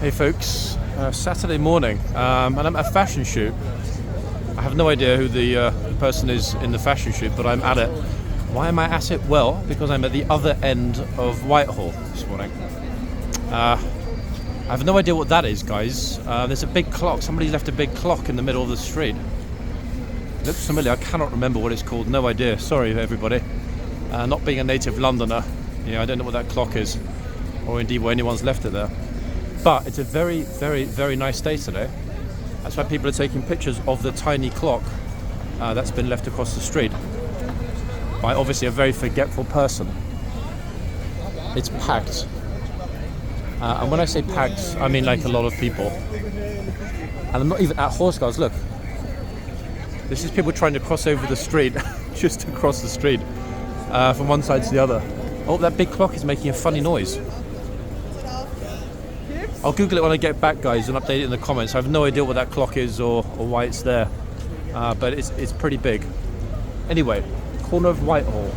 Hey folks, Saturday morning, and I'm at a fashion shoot. I have no idea who the person is in the fashion shoot, but I'm at it. Why am I at it? Well, because I'm at the other end of Whitehall this morning. I have no idea what that is, guys. There's a big clock. Somebody's left a big clock in the middle of the street. It looks familiar. I cannot remember what it's called. No idea. Sorry, everybody. Not being a native Londoner, I don't know what that clock is, or indeed why anyone's left it there. But it's a very, very, very nice day today. That's why people are taking pictures of the tiny clock that's been left across the street by obviously a very forgetful person. It's packed. And when I say packed, I mean like a lot of people. And I'm not even at horseguards. Look. This is people trying to cross over the street, just to cross the street from one side to the other. Oh, that big clock is making a funny noise. I'll Google it when I get back, guys, and update it in the comments. I have no idea what that clock is or why it's there, but it's pretty big. Anyway, corner of Whitehall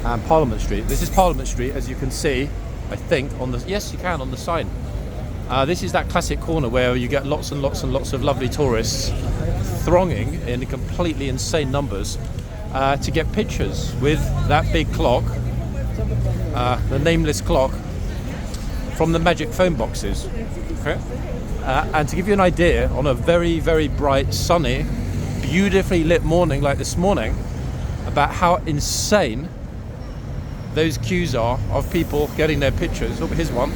and Parliament Street. This is Parliament Street, as you can see, I think, on the... Yes, you can, on the sign. This is that classic corner where you get lots and lots and lots of lovely tourists thronging in completely insane numbers to get pictures with that big clock, the nameless clock, from the magic phone boxes. Okay? And to give you an idea, on a very, very bright, sunny, beautifully lit morning like this morning, about how insane those queues are of people getting their pictures. Oh, here's one.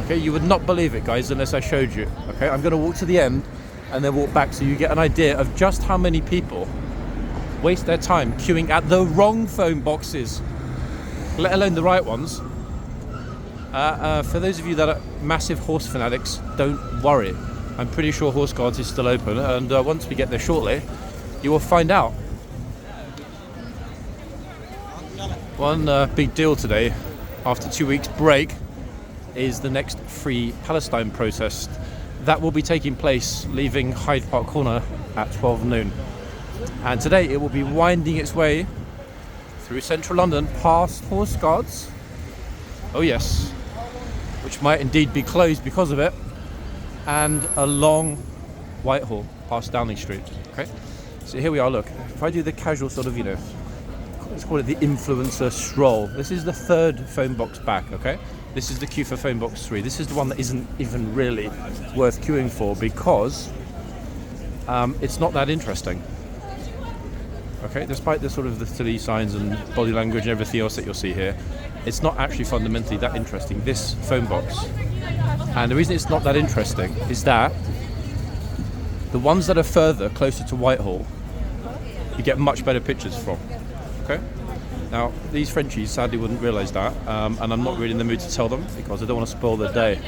Okay, you would not believe it, guys, unless I showed you. Okay, I'm going to walk to the end and then walk back so you get an idea of just how many people waste their time queuing at the wrong phone boxes, let alone the right ones. For those of you that are massive horse fanatics, don't worry. I'm pretty sure horseguards is still open, and once we get there shortly, you will find out. One big deal today, after 2 weeks break, is the next Free Palestine protest. That will be taking place, leaving Hyde Park Corner at 12 noon. And today it will be winding its way through central London, past horseguards. Oh yes. Which might indeed be closed because of it, and along Whitehall, past Downing Street. Okay, so here we are. Look, if I do the casual sort of, let's call it the influencer stroll. This is the third phone box back. Okay, this is the queue for phone box 3. This is the one that isn't even really worth queuing for because it's not that interesting. Okay, despite the sort of the silly signs and body language and everything else that you'll see here, it's not actually fundamentally that interesting, this phone box. And the reason it's not that interesting is that the ones that are further, closer to Whitehall, you get much better pictures from. Okay? Now, these Frenchies sadly wouldn't realise that, and I'm not really in the mood to tell them because I don't want to spoil their day.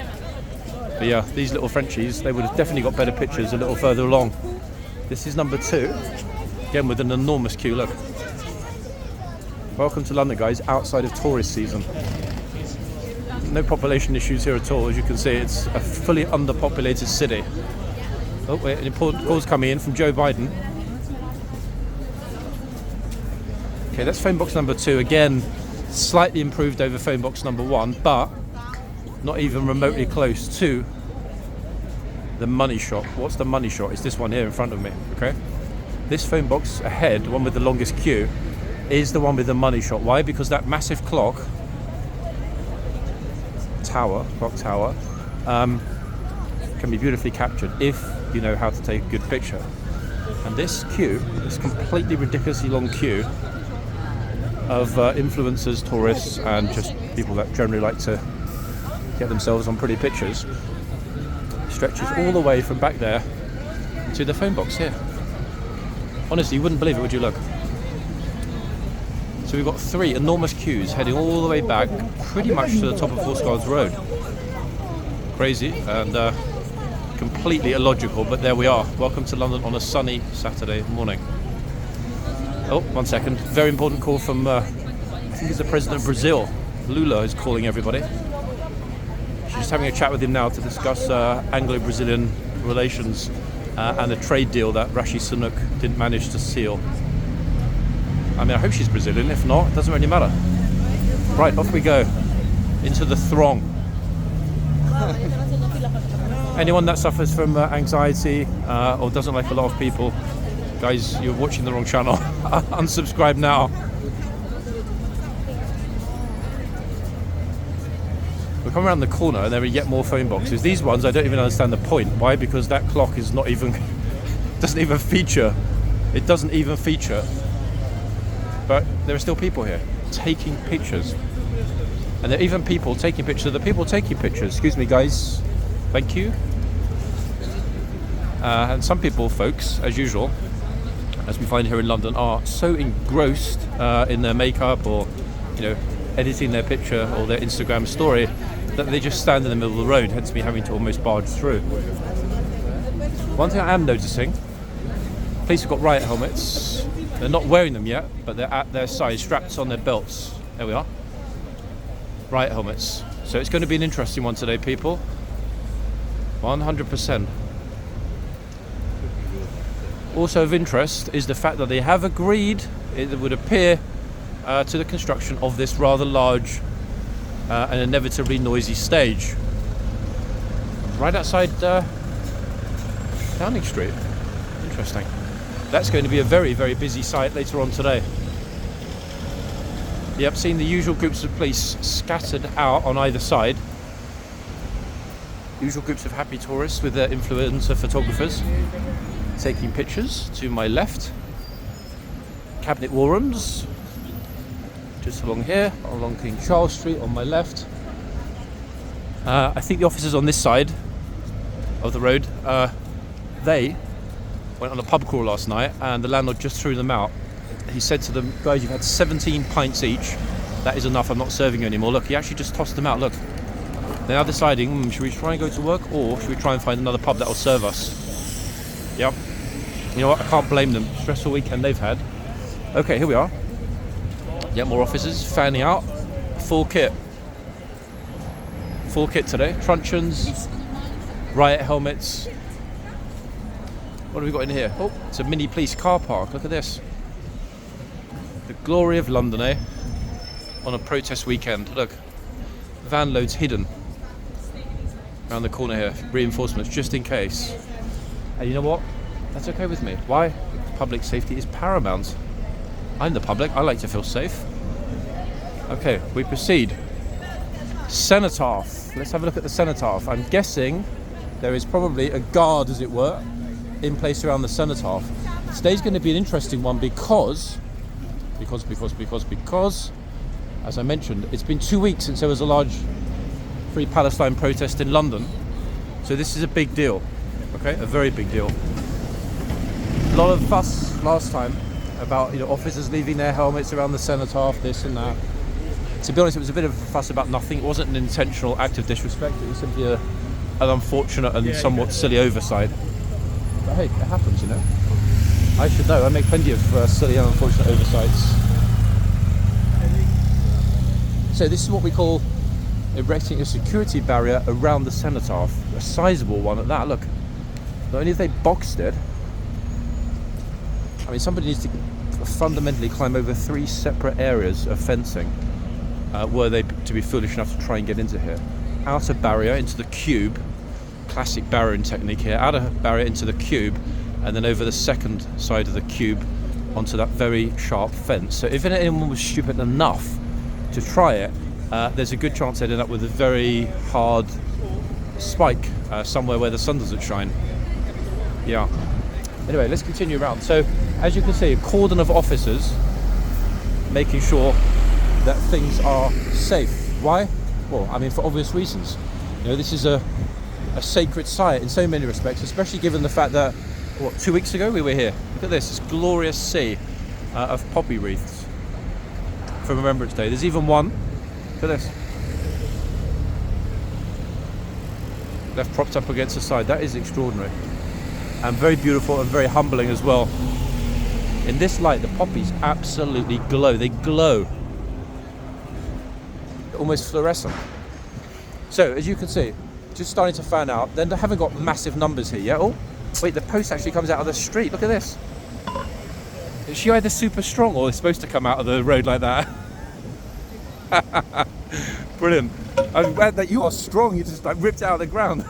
But yeah, these little Frenchies, they would have definitely got better pictures a little further along. This is number 2, again with an enormous queue, look. Welcome to London, guys, outside of tourist season. No population issues here at all. As you can see, it's a fully underpopulated city. Oh, wait, an important call's coming in from Joe Biden. Okay, that's phone box number 2. Again, slightly improved over phone box number 1, but not even remotely close to the money shot. What's the money shot? It's this one here in front of me, okay? This phone box ahead, the one with the longest queue, is the one with the money shot. Why? Because that massive clock tower can be beautifully captured if you know how to take a good picture. And this queue, this completely ridiculously long queue of influencers, tourists, and just people that generally like to get themselves on pretty pictures, stretches all the way from back there to the phone box here. Honestly, you wouldn't believe it, would you? Look. So we've got 3 enormous queues heading all the way back, pretty much to the top of Horseguards Road. Crazy and completely illogical, but there we are. Welcome to London on a sunny Saturday morning. Oh, 1 second. Very important call from, I think it's the President of Brazil. Lula is calling everybody. She's just having a chat with him now to discuss Anglo-Brazilian relations and a trade deal that Rishi Sunak didn't manage to seal. I mean, I hope she's Brazilian. If not, it doesn't really matter. Right, off we go into the throng. Anyone that suffers from anxiety or doesn't like a lot of people, guys, you're watching the wrong channel. Unsubscribe now. We come around the corner and there are yet more phone boxes. These ones, I don't even understand the point. Why? Because that clock is not even, doesn't even feature. It doesn't even feature. But there are still people here taking pictures. And there are even people taking pictures of the people taking pictures. Excuse me, guys. Thank you. And some people, folks, as usual, as we find here in London, are so engrossed in their makeup or, you know, editing their picture or their Instagram story that they just stand in the middle of the road, hence me having to almost barge through. One thing I am noticing, police have got riot helmets. They're not wearing them yet, but they're at their side, strapped on their belts. There we are. Riot helmets. So it's going to be an interesting one today, people. 100%. Also of interest is the fact that they have agreed, it would appear, to the construction of this rather large and inevitably noisy stage right outside Downing Street. Interesting. That's going to be a very, very busy site later on today. Yep, seeing the usual groups of police scattered out on either side. Usual groups of happy tourists with their influencer photographers taking pictures to my left. Cabinet war rooms just along here, along Kingcharles Street on my left. I think the officers on this side of the road, they went on a pub crawl last night and the landlord just threw them out. He said to them, guys, you've had 17 pints each. That is enough, I'm not serving you anymore. Look, he actually just tossed them out, look. They're now deciding, should we try and go to work or should we try and find another pub that will serve us? Yep. You know what, I can't blame them. Stressful weekend they've had. Okay, here we are. Yet more officers fanning out. Full kit. Full kit today. Truncheons, riot helmets. What have we got in here? Oh, it's a mini police car park. Look at this. The glory of London, eh? On a protest weekend. Look. Van loads hidden. Around the corner here. Reinforcements, just in case. And you know what? That's okay with me. Why? Public safety is paramount. I'm the public. I like to feel safe. Okay, we proceed. Cenotaph. Let's have a look at the cenotaph. I'm guessing there is probably a guard, as it were, in place around the cenotaph. Today's going to be an interesting one because, as I mentioned, it's been 2 weeks since there was a large Free Palestine protest in London. So this is a big deal. Okay, a very big deal. A lot of fuss last time about, you know, officers leaving their helmets around the cenotaph, this and that. To be honest, it was a bit of a fuss about nothing. It wasn't an intentional act of disrespect. It was simply an unfortunate and somewhat silly oversight. But hey, it happens, you know. I should know. I make plenty of silly and unfortunate oversights. So this is what we call erecting a security barrier around the cenotaph. A sizable one at that. Look, not only have they boxed it, I mean, somebody needs to fundamentally climb over 3 separate areas of fencing were they to be foolish enough to try and get into here. Outer barrier into the cube, classic barriering technique here, outer barrier into the cube, and then over the second side of the cube onto that very sharp fence. So if anyone was stupid enough to try it, there's a good chance they'd end up with a very hard spike somewhere where the sun doesn't shine. Yeah. Anyway, let's continue around. So, as you can see, a cordon of officers making sure that things are safe. Why? Well, I mean, for obvious reasons. You know, this is a sacred site in so many respects, especially given the fact that, 2 weeks ago we were here. Look at this glorious sea of poppy wreaths for Remembrance Day. There's even one, look at this, left propped up against the side. That is extraordinary. And very beautiful and very humbling as well. In this light, the poppies absolutely glow. They glow. They're almost fluorescent. So, as you can see, just starting to fan out. Then they haven't got massive numbers here yet. Oh, wait, the post actually comes out of the street. Look at this. Is she either super strong or is supposed to come out of the road like that? Brilliant. I'm glad that you are strong. You just like ripped it out of the ground.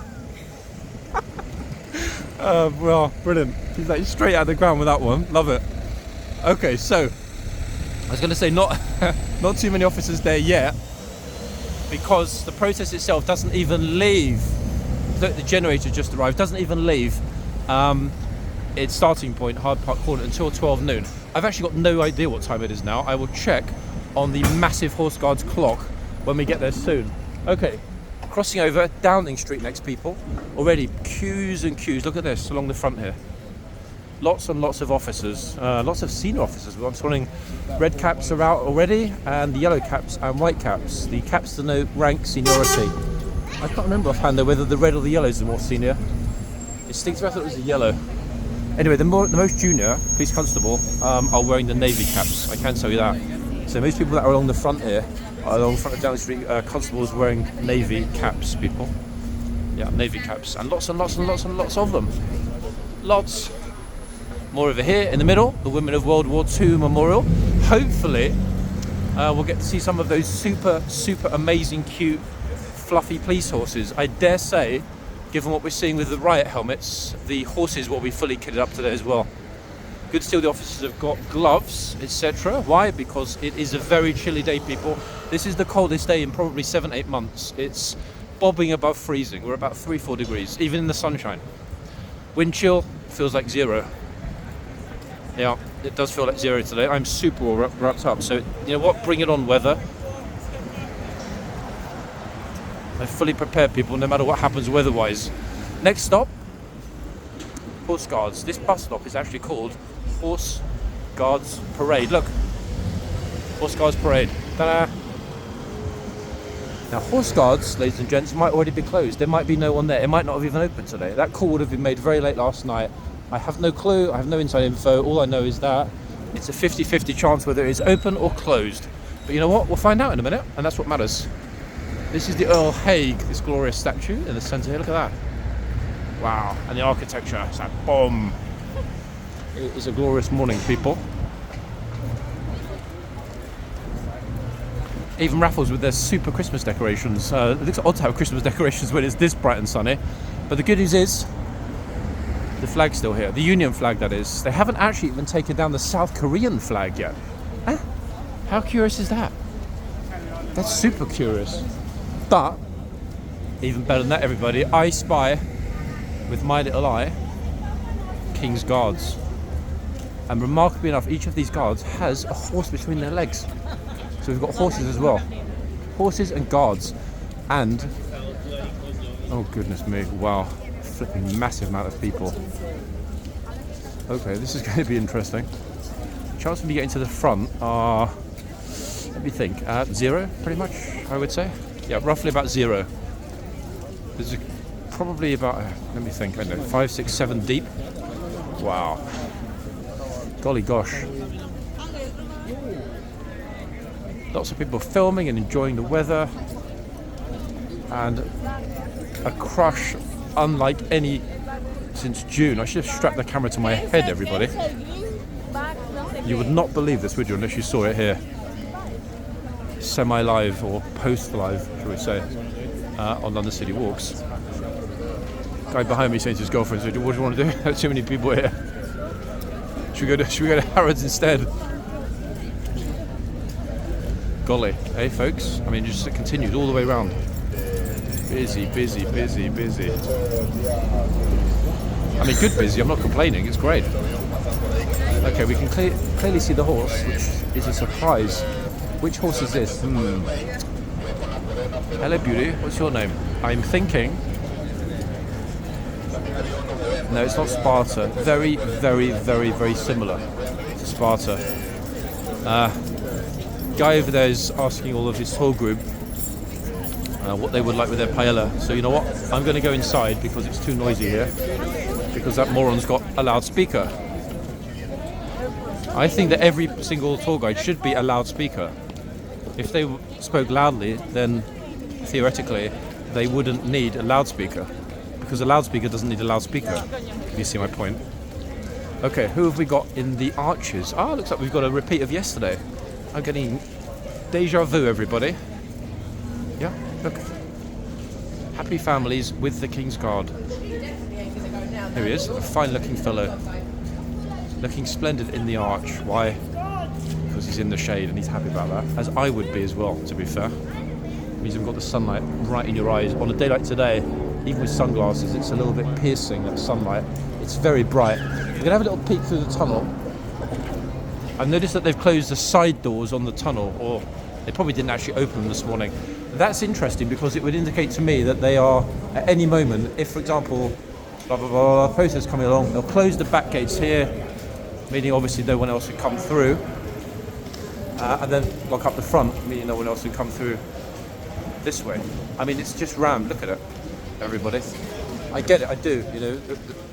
Well, brilliant. He's like straight out of the ground with that one. Love it. Okay, so I was going to say not too many officers there yet, because the protest itself doesn't even leave. The generator just arrived. Doesn't even leave its starting point, Hyde Park Corner, until 12 noon. I've actually got no idea what time it is now. I will check on the massive Horse Guards clock when we get there soon. Okay, crossing over Downing Street next, people. Already queues and queues. Look at this along the front here. Lots and lots of officers, lots of senior officers. I'm swallowing red caps are out already, and the yellow caps and white caps. The caps denote rank seniority. I can't remember offhand though whether the red or the yellow is the more senior. Instinctively I thought it was the yellow. Anyway, the most junior police constable are wearing the navy caps. I can tell you that. So most people that are along the front here, along the front of Downing Street, constables wearing navy caps, people. Yeah, navy caps, and lots and lots and lots and lots of them. Lots. More over here in the middle, the Women of World War II Memorial. Hopefully, we'll get to see some of those super amazing, cute, fluffy police horses. I dare say, given what we're seeing with the riot helmets, the horses will be fully kitted up today as well. Good to see the officers have got gloves, etc. Why? Because it is a very chilly day, people. This is the coldest day in probably 7-8 months. It's bobbing above freezing. We're about 3-4 degrees, even in the sunshine. Wind chill feels like 0. Yeah, it does feel like 0 today. I'm super all wrapped up. So, you know what? Bring it on, weather. I'm fully prepared, people, no matter what happens weather-wise. Next stop, Horse Guards. This bus stop is actually called Horseguardsparade. Look, Horseguardsparade. Ta-da! Now, Horse Guards, ladies and gents, might already be closed. There might be no one there. It might not have even opened today. That call would have been made very late last night. I have no clue. I have no inside info. All I know is that it's a 50-50 chance whether it is open or closed. But you know what? We'll find out in a minute, and that's what matters. This is the Earl Haig, this glorious statue in the centre here. Look at that. Wow. And the architecture. It's like bomb. It is a glorious morning, people. Even Raffles with their super Christmas decorations. It looks odd to have Christmas decorations when it's this bright and sunny. But the good news is, the flag's still here. The Union flag, that is. They haven't actually even taken down the South Korean flag yet. Huh? How curious is that? That's super curious. But, even better than that, everybody, I spy, with my little eye, King's Guards. And remarkably enough, each of these guards has a horse between their legs. So we've got horses as well. Horses and guards. And, oh goodness me, wow. Flipping massive amount of people. Okay, this is going to be interesting. Chances of me getting to the front are, let me think, 0 pretty much, I would say. Yeah, roughly about 0. There's probably about, let me think, I don't know, 5, 6, 7 deep. Wow. Golly gosh. Lots of people filming and enjoying the weather. And a crush unlike any since June. I should have strapped the camera to my head, everybody. You would not believe this, would you, unless you saw it here. Semi-live or post-live, shall we say, on London City Walks. Guy behind me saying to his girlfriend, "What do you want to do? There's too many people here. Should we go to Harrods instead?" Golly, hey folks. I mean, just continued all the way around. Busy, busy, busy, busy. I mean, good busy. I'm not complaining. It's great. Okay, we can clearly see the horse, which is a surprise. Which horse is this? Hello, beauty. What's your name? I'm thinking. No, it's not Sparta. Very, very, very, very similar to Sparta. Guy over there is asking all of his tour group what they would like with their paella. So you know what? I'm going to go inside because it's too noisy here. Because that moron's got a loudspeaker. I think that every single tour guide should be a loudspeaker. If they spoke loudly, then theoretically they wouldn't need a loudspeaker. Because a loudspeaker doesn't need a loudspeaker. If you see my point. Okay, who have we got in the arches? Ah, looks like we've got a repeat of yesterday. I'm getting deja vu, everybody. Yeah, look. Happy families with the Kingsguard. Here he is, a fine-looking fellow. Looking splendid in the arch. Why? Because he's in the shade and he's happy about that. As I would be as well, to be fair. Means you've got the sunlight right in your eyes. On a day like today, even with sunglasses, it's a little bit piercing, that sunlight. It's very bright. We're going to have a little peek through the tunnel. I've noticed that they've closed the side doors on the tunnel, or they probably didn't actually open them this morning. That's interesting because it would indicate to me that they are, at any moment, if, for example, blah, blah, blah, blah, posters coming along, they'll close the back gates here, meaning obviously no one else would come through, and then lock up the front, meaning no one else would come through this way. I mean, it's just rammed. Look at it, everybody. I get it, I do. You know,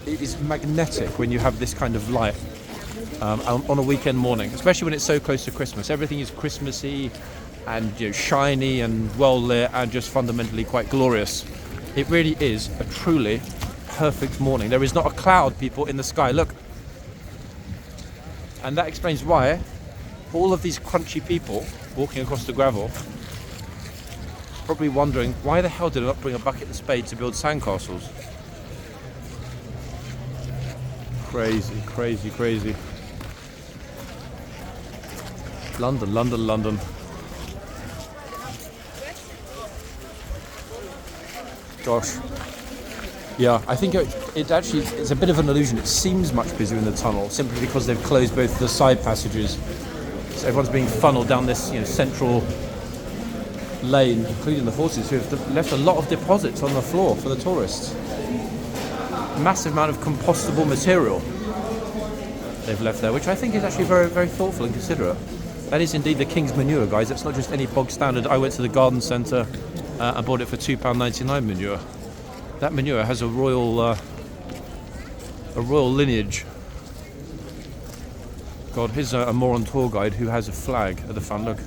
it is magnetic when you have this kind of light on a weekend morning, especially when it's so close to Christmas. Everything is Christmassy and, you know, shiny and well lit and just fundamentally quite glorious. It really is a truly perfect morning. There is not a cloud, people, in the sky. Look, and that explains why all of these crunchy people walking across the gravel probably wondering, why the hell did I not bring a bucket and spade to build sandcastles? Crazy, crazy, crazy. London, London, London. Gosh. Yeah, I think it actually, it's a bit of an illusion. It seems much busier in the tunnel simply because they've closed both the side passages. So everyone's being funneled down this, you know, central lane, including the horses, who have left a lot of deposits on the floor for the tourists. Massive amount of compostable material they've left there, which I think is actually very, very thoughtful and considerate. That is indeed the King's manure, guys. That's not just any bog standard. I went to the garden centre and bought it for £2.99 manure. That manure has a royal lineage. God, here's a moron tour guide who has a flag at the front. Look.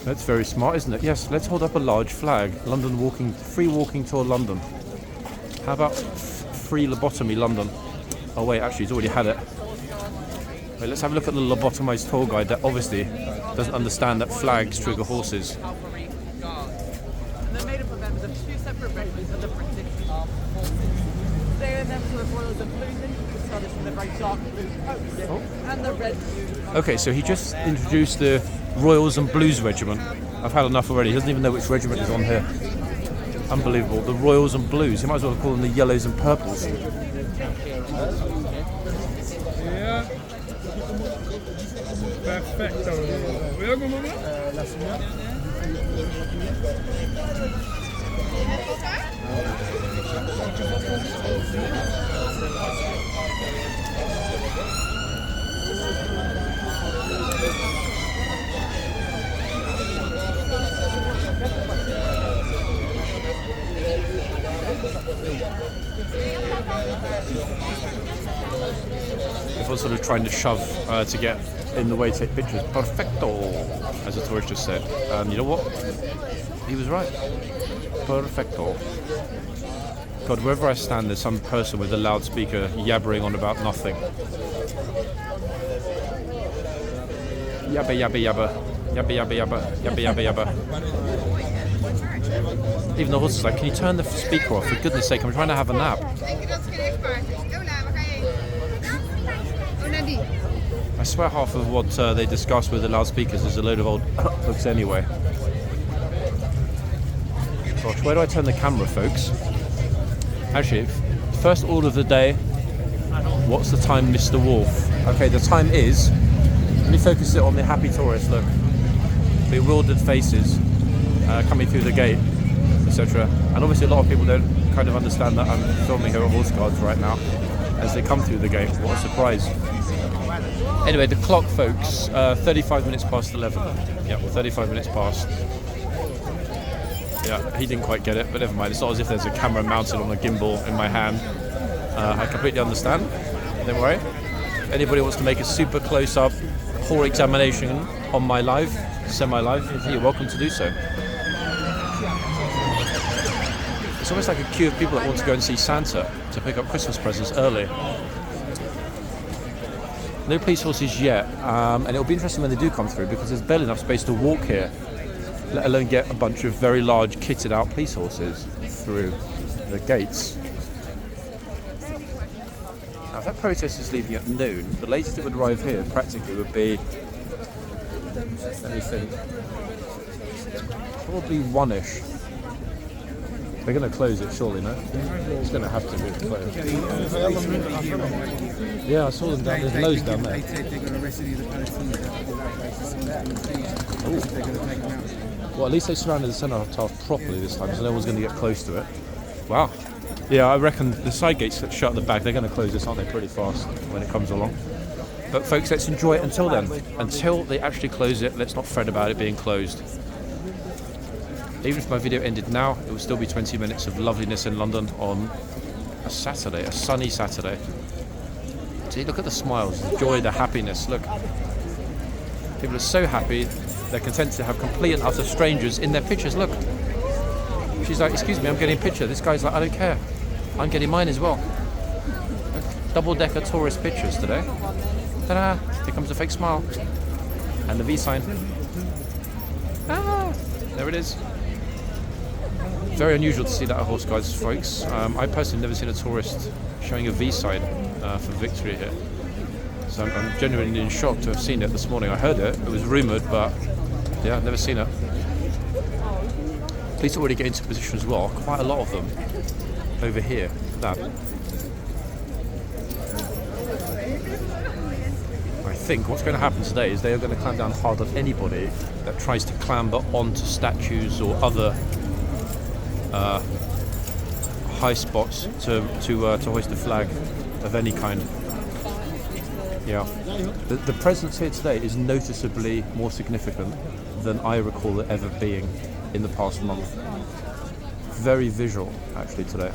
That's very smart, isn't it? Yes, let's hold up a large flag. London walking, free walking tour London. How about free lobotomy London? Oh wait, actually he's already had it. Wait, let's have a look at the lobotomized tour guide that obviously doesn't understand that flags trigger horses. And they're made up of members of two separate regiments of the British Armed Forces. They are members of the Royals and Blues, which are this in the very dark blue coats, and the red blue. Okay, so he just introduced the Royals and Blues regiment. I've had enough already. He doesn't even know which regiment is on here. Unbelievable. The Royals and Blues. You might as well call them the Yellows and Purples. Perfecto. ¿Veo cómo va? La señora. Everyone's sort of trying to shove to get in the way to take pictures. Perfecto, as the tourist just said. And you know what? He was right. Perfecto. God, wherever I stand, there's some person with a loudspeaker yabbering on about nothing. Yabba, yabba, yabba. Yabba, yabba, yabba. Yabba, yabba, yabba. Even the horse is like, can you turn the speaker off? For goodness sake, I'm trying to have a nap. I swear half of what they discuss with the loudspeakers is a load of old books anyway. Gosh, where do I turn the camera, folks? Actually, first order of the day. What's the time, Mr. Wolf? Okay, the time is... Let me focus it on the happy tourists, look. Bewildered faces coming through the gate, etc. And obviously a lot of people don't kind of understand that I'm filming here at Horseguards right now as they come through the gate. What a surprise. Anyway, the clock, folks, 35 minutes past 11. Yeah, 35 minutes past. Yeah, he didn't quite get it, but never mind. It's not as if there's a camera mounted on a gimbal in my hand. I completely understand. Don't worry. If anybody wants to make a super close-up whore examination on my live, semi-live, you're welcome to do so. It's almost like a queue of people that want to go and see Santa to pick up Christmas presents early. No police horses yet, and it'll be interesting when they do come through because there's barely enough space to walk here. let alone get a bunch of very large kitted out police horses through the gates. Now if that protest is leaving at noon, the latest it would arrive here practically would be, let me think, probably 1ish. They're going to close it surely, no? It's going to have to be closed. Yeah, I saw them down, there's loads down there. Ooh. Well, at least they surrounded the cenotaph properly this time, so no one's going to get close to it. Wow. Yeah, I reckon the side gates that shut at the back, they're going to close this, aren't they, pretty fast when it comes along. But folks, let's enjoy it until then. Until they actually close it, let's not fret about it being closed. Even if my video ended now, it will still be 20 minutes of loveliness in London on a Saturday, a sunny Saturday. See, look at the smiles, the joy, the happiness, look. People are so happy, they're content to have complete and utter strangers in their pictures, look. She's like, excuse me, I'm getting a picture. This guy's like, I don't care. I'm getting mine as well. Double-decker tourist pictures today. Ta-da! Here comes the fake smile. And the V sign. Ah! There it is. Very unusual to see that at Horse Guards, folks. I personally never seen a tourist showing a V sign for victory here. So I'm genuinely in shock to have seen it this morning. I heard it was rumoured, but yeah, I've never seen it. Police already get into position as well, quite a lot of them over here. That. I think what's going to happen today is they are going to clamp down hard on anybody that tries to clamber onto statues or other high spots to hoist a flag of any kind. Yeah, the presence here today is noticeably more significant than I recall it ever being in the past month. Very visual actually today,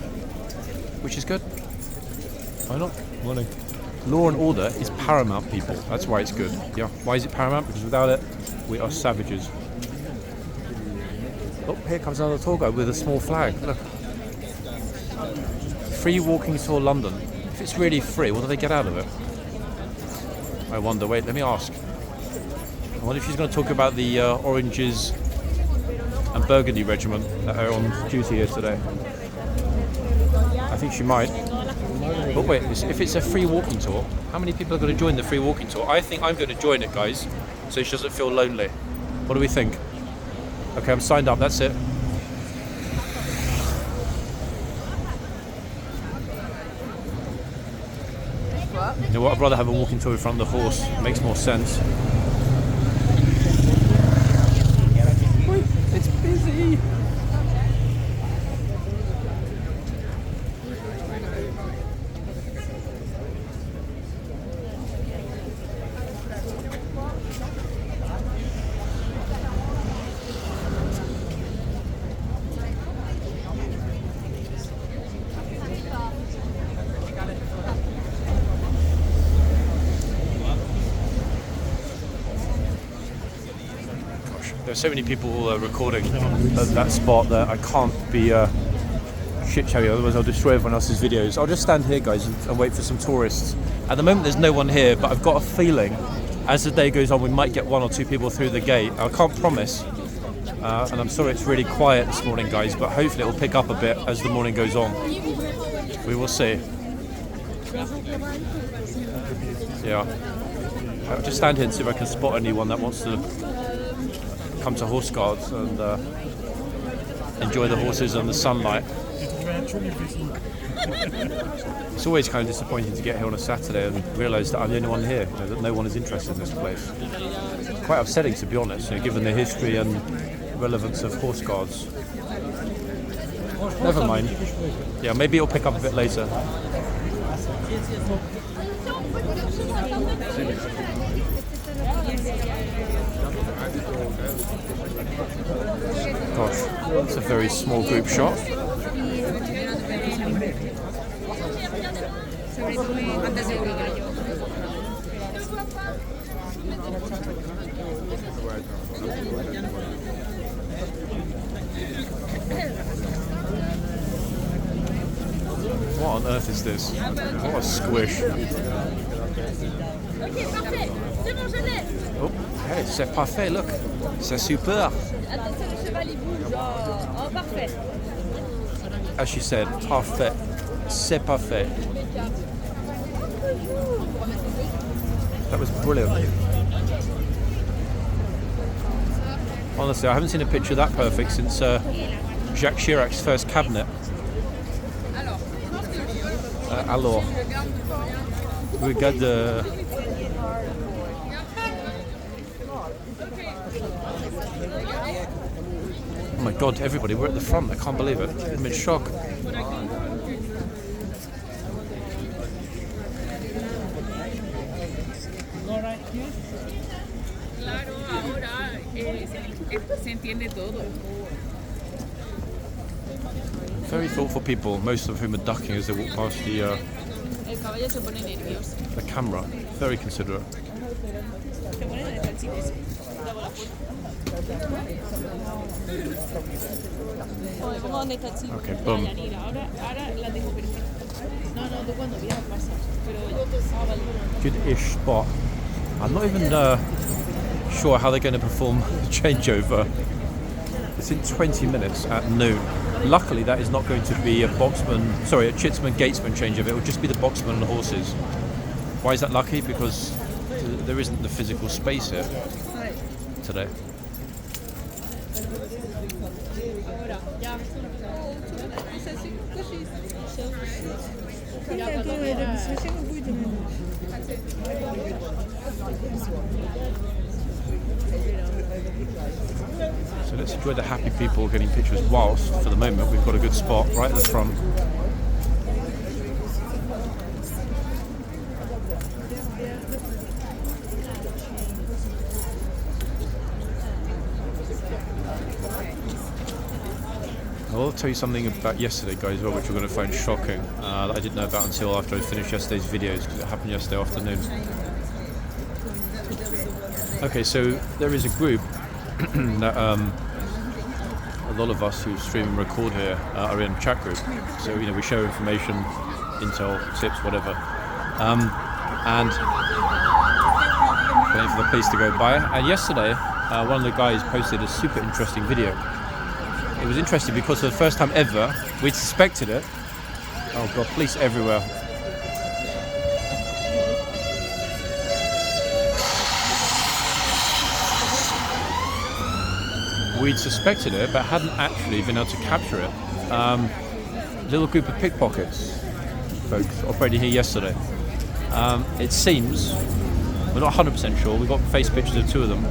which is good. Why not? Morning. Law and order is paramount, people. That's why it's good. Yeah. Why is it paramount? Because without it, we are savages. Oh, here comes another tour guide with a small flag. Look. Free walking tour London. If it's really free, what do they get out of it? I wonder. Wait, let me ask. I wonder if she's going to talk about the Oranges and Burgundy regiment that are on duty here today. I think she might. But wait, if it's a free walking tour, how many people are going to join the free walking tour? I think I'm going to join it, guys, so she doesn't feel lonely. What do we think? Okay, I'm signed up, that's it. You know what, I'd rather have a walking tour in front of the horse. It makes more sense. Wait, it's busy. There's so many people recording at that spot that I can't be shit-showing, otherwise I'll destroy everyone else's videos. I'll just stand here, guys, and wait for some tourists. At the moment there's no one here, but I've got a feeling as the day goes on we might get one or two people through the gate. I can't promise, and I'm sorry it's really quiet this morning, guys, but hopefully it will pick up a bit as the morning goes on. We will see. Yeah. I'll just stand here and see if I can spot anyone that wants to come to Horse Guards and enjoy the horses and the sunlight. It's always kind of disappointing to get here on a Saturday and realise that I'm the only one here, you know, that no one is interested in this place. Quite upsetting, to be honest, you know, given the history and relevance of Horse Guards. Never mind. Yeah, maybe it'll pick up a bit later. Gosh, it's a very small group shot. What on earth is this? What a squish. Oh, hey, c'est parfait, look. C'est super. Attention, le cheval il bouge. Oh, parfait. As she said, parfait, c'est parfait. That was brilliant. Honestly, I haven't seen a picture that perfect since Jacques Chirac's first cabinet. Alors, regarde. Oh my God, everybody, we're at the front. I can't believe it. I'm in shock. Claro, ahora se entiende todo. Very thoughtful people, most of whom are ducking as they walk past the El caballo se pone nervioso. camera. Very considerate. Se pone defensivos. ¿Cómo dónde está el chico? Okay, boom. Ahora la tengo perfecta. No, tú cuando vienes pasas. Pero vale. Good-ish spot. I'm not even sure how they're going to perform the changeover. It's in 20 minutes at noon. Luckily, that is not going to be a Chitsman Gatesman changeover. It will just be the boxman and the horses. Why is that lucky? Because there isn't the physical space here today. So let's enjoy the happy people getting pictures whilst, for the moment, we've got a good spot right at the front. I will tell you something about yesterday, guys, well, which you're going to find shocking, that I didn't know about until after I finished yesterday's videos, because it happened yesterday afternoon. Okay, so there is a group that a lot of us who stream and record here are in a chat group. So, we share information, intel, tips, whatever. And waiting for the police to go by. And yesterday, one of the guys posted a super interesting video. It was interesting because for the first time ever, we'd suspected it. Oh God, police everywhere. We'd suspected it, but hadn't actually been able to capture it. Little group of pickpockets, folks, operating here yesterday. It seems, we're not 100% sure, we got face pictures of two of them.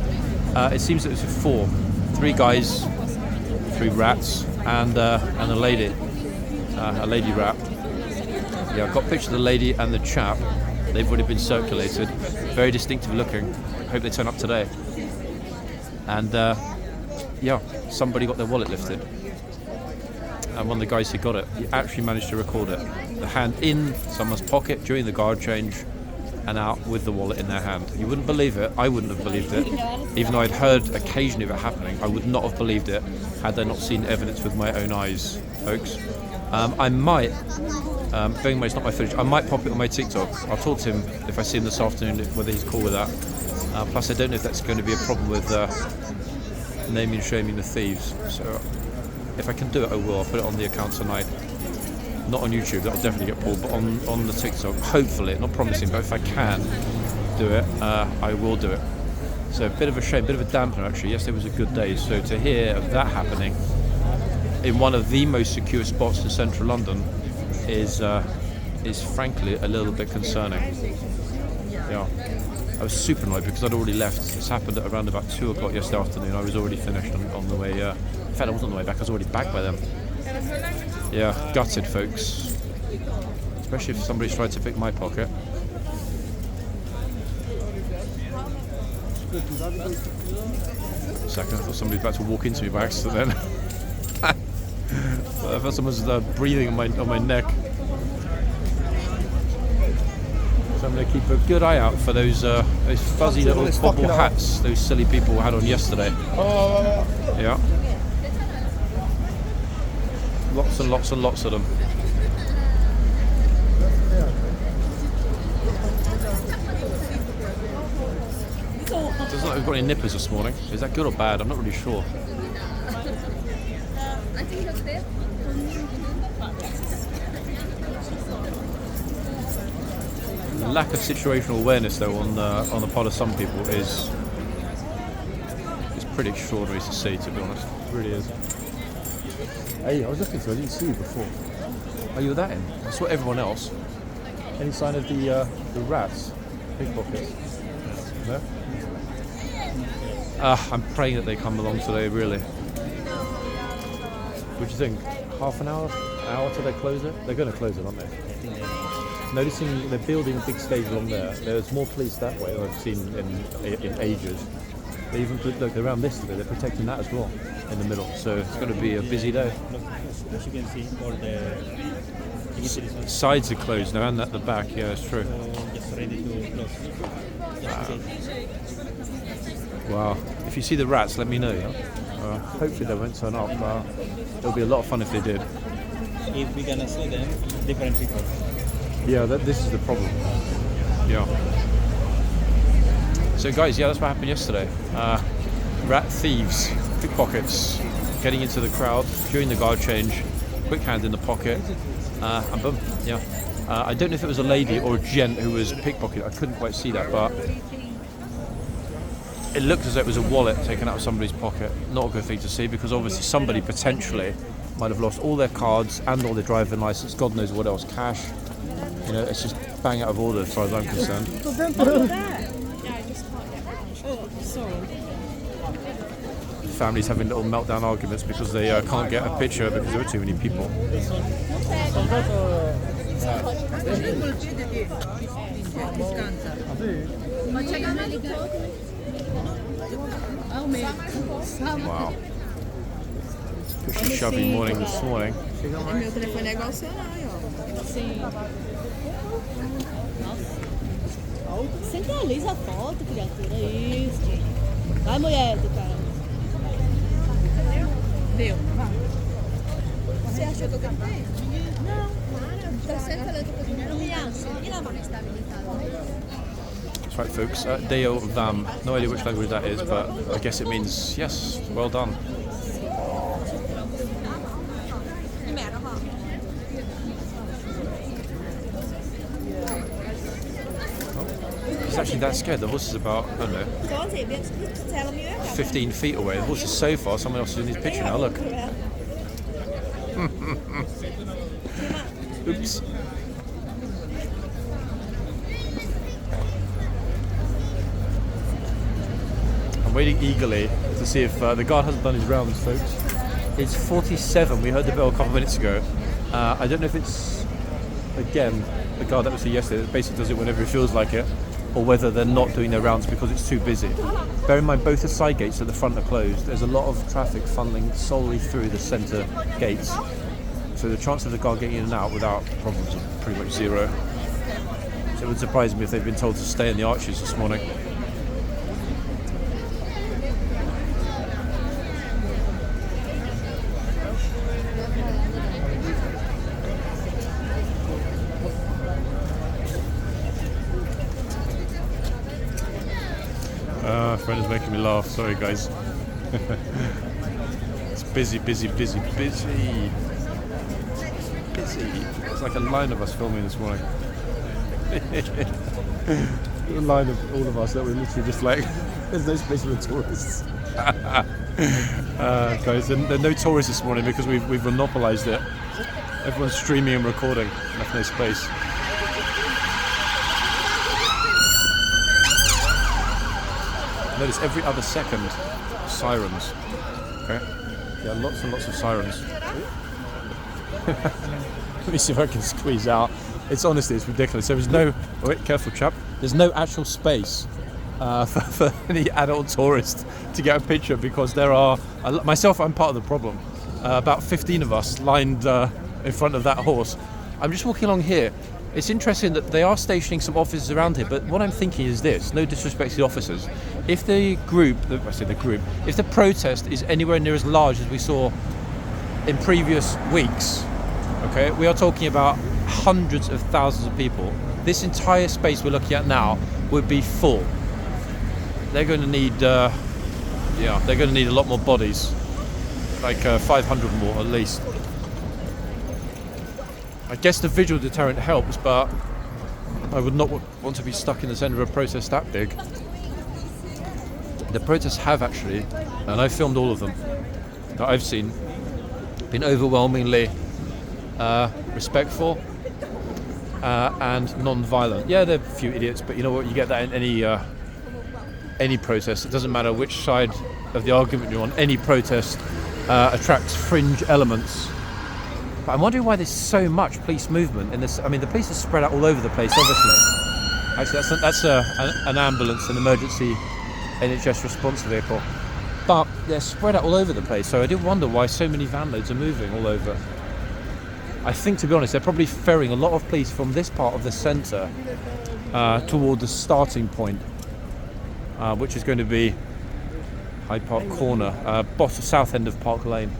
It seems that it was three guys, 3 rats, and a lady rat. Yeah, I've got pictures of the lady and the chap. They've already been circulated. Very distinctive looking. Hope they turn up today. And yeah, somebody got their wallet lifted. And one of the guys who got it, he actually managed to record it. The hand in someone's pocket during the guard change and out with the wallet in their hand. You wouldn't believe it. I wouldn't have believed it. Even though I'd heard occasionally of it happening, I would not have believed it had I not seen evidence with my own eyes, folks. I might, bearing in mind it's not my footage, I might pop it on my TikTok. I'll talk to him if I see him this afternoon, whether he's cool with that. Plus, I don't know if that's going to be a problem with naming and shaming the thieves. So if I can do it, I will. I'll put it on the account tonight. Not on YouTube, that'll definitely get pulled, but on the TikTok, hopefully, not promising, but if I can do it, I will do it. So a bit of a shame, bit of a dampener actually. Yesterday was a good day, so to hear of that happening in one of the most secure spots in central London is frankly a little bit concerning. Yeah, I was super annoyed because I'd already left. This happened at around about 2 o'clock yesterday afternoon. I was already finished on the way, in fact I wasn't on the way back, I was already back by then. Yeah, gutted, folks. Especially if somebody's tried to pick my pocket. A second, I thought somebody was about to walk into me by accident then. I thought someone was breathing on my neck. So I'm going to keep a good eye out for those fuzzy little bobble hats those silly people had on yesterday. Yeah. Lots and lots and lots of them. Doesn't look like we've got any nippers this morning. Is that good or bad? I'm not really sure. I think that's there. The lack of situational awareness, though, on the part of some people is pretty extraordinary to see. To be honest, it really is. Hey, I was looking through. I didn't see you before. Oh, you were that in? I saw everyone else. Any sign of the rats, pickpockets? No. I'm praying that they come along today. Really. What do you think? Half an hour till they close it? They're going to close it, aren't they? Noticing they're building a big stage along there. There's more police that way than I've seen in ages. They even put, look, around this bit, they're protecting that as well in the middle. So it's going to be a busy day. As you can see, all the Sides are closed now, and at the back. Yeah, it's true. just ready to close. Wow. If you see the rats, let me know. Yeah? Hopefully they won't turn up. It'll be a lot of fun if they did. If we're gonna see them, different people. Yeah, this is the problem. Yeah. So guys, yeah, that's what happened yesterday. Rat thieves, pickpockets, getting into the crowd during the guard change, quick hand in the pocket, and boom, yeah. I don't know if it was a lady or a gent who was pickpocketed. I couldn't quite see that, but it looked as though it was a wallet taken out of somebody's pocket. Not a good thing to see, because obviously somebody potentially might have lost all their cards and all their driving license, God knows what else, cash. You know, it's just bang out of order as far as I'm concerned. Families having little meltdown arguments because they can't get a picture because there are too many people. Wow. Pushy shoving morning this morning. Meu telefone é igual ao seu, não, ó. Sim. Centraliza a foto, criatura. Isso. Vai, mulher do cara. Deu. Você achou que eu cantei? Não, claro. Tá sempre falando que eu não me acho. E na mão está habilitada. That's right, folks. Deo Vam. No idea which language that is, but I guess it means yes, well done. He's actually that scared. The horse is about, I don't know, 15 feet away. The horse is so far, someone else is in his picture now, look. Oops. I'm waiting eagerly to see if the guard hasn't done his rounds, folks. It's 47. We heard the bell a couple of minutes ago. I don't know if it's, again, the guard that was here yesterday that basically does it whenever he feels like it, or whether they're not doing their rounds because it's too busy. Bear in mind, both the side gates at the front are closed. There's a lot of traffic funneling solely through the centre gates. So the chance of the guard getting in and out without problems are pretty much zero. So it would surprise me if they've been told to stay in the arches this morning. Friend is making me laugh. Sorry, guys. It's busy, busy, busy, busy. Busy. It's like a line of us filming this morning. A line of all of us that we're literally just like, there's no space for the tourists. Guys, there are no tourists this morning because we've monopolised it. Everyone's streaming and recording. Left no space. Notice every other second, sirens. Okay? Yeah, lots and lots of sirens. Let me see if I can squeeze out. It's honestly, it's ridiculous. There is no, oh wait, careful chap. There's no actual space for any adult tourist to get a picture because there are, myself, I'm part of the problem. About 15 of us lined in front of that horse. I'm just walking along here. It's interesting that they are stationing some officers around here, but what I'm thinking is this, no disrespect to the officers. If the group, if the protest is anywhere near as large as we saw in previous weeks, okay, we are talking about hundreds of thousands of people. This entire space we're looking at now would be full. they're going to need, they're going to need a lot more bodies, like 500 more at least. I guess the visual deterrent helps, but I would not want to be stuck in the centre of a protest that big. The protests have actually, and I've filmed all of them that I've seen, been overwhelmingly respectful and non-violent. Yeah, there are a few idiots, but you know what? You get that in any protest. It doesn't matter which side of the argument you're on. Any protest attracts fringe elements. But I'm wondering why there's so much police movement in this. I mean, the police are spread out all over the place, obviously. Actually, that's an ambulance, an emergency NHS response vehicle. But they're spread out all over the place, so I did wonder why so many van loads are moving all over. I think, to be honest, they're probably ferrying a lot of police from this part of the centre toward the starting point, which is going to be Hyde Park Corner, south end of Park Lane.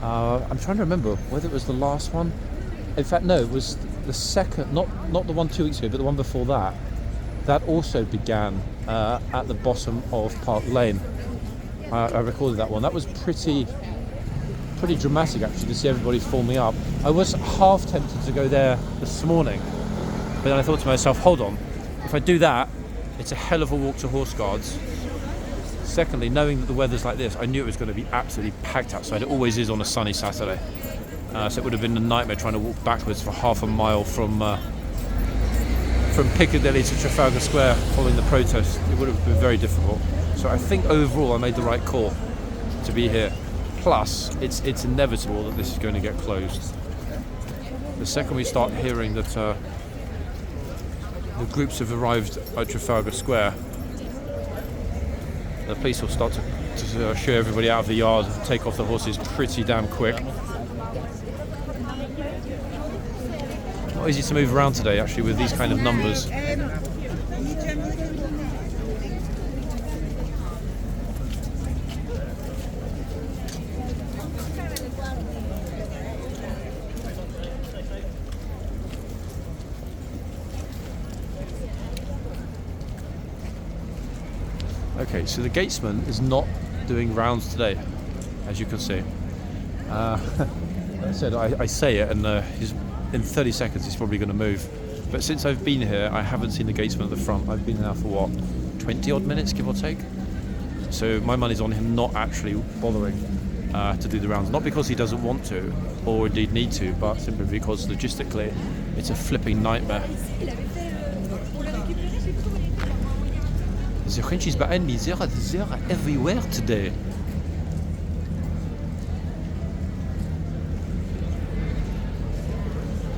I'm trying to remember whether it was the last one. In fact, no, it was the second, not the one 2 weeks ago, but the one before that. That also began at the bottom of Park Lane. I recorded that one. That was pretty dramatic, actually, to see everybody forming up. I was half tempted to go there this morning, but then I thought to myself, hold on, if I do that, it's a hell of a walk to Horseguards. Secondly, knowing that the weather's like this, I knew it was going to be absolutely packed outside. It always is on a sunny Saturday. So it would have been a nightmare trying to walk backwards for half a mile from Piccadilly to Trafalgar Square following the protest. It would have been very difficult. So I think overall I made the right call to be here. Plus, it's inevitable that this is going to get closed. The second we start hearing that the groups have arrived at Trafalgar Square, the police will start to shoo everybody out of the yard and take off the horses pretty damn quick. Not easy to move around today, actually, with these kind of numbers. Okay, so the gatesman is not doing rounds today, as you can see. I said I say it, and in 30 seconds he's probably going to move. But since I've been here, I haven't seen the gatesman at the front. I've been here for what, 20 odd minutes, give or take. So my money's on him not actually bothering to do the rounds. Not because he doesn't want to, or indeed need to, but simply because logistically it's a flipping nightmare. The French is behind me, they're everywhere today.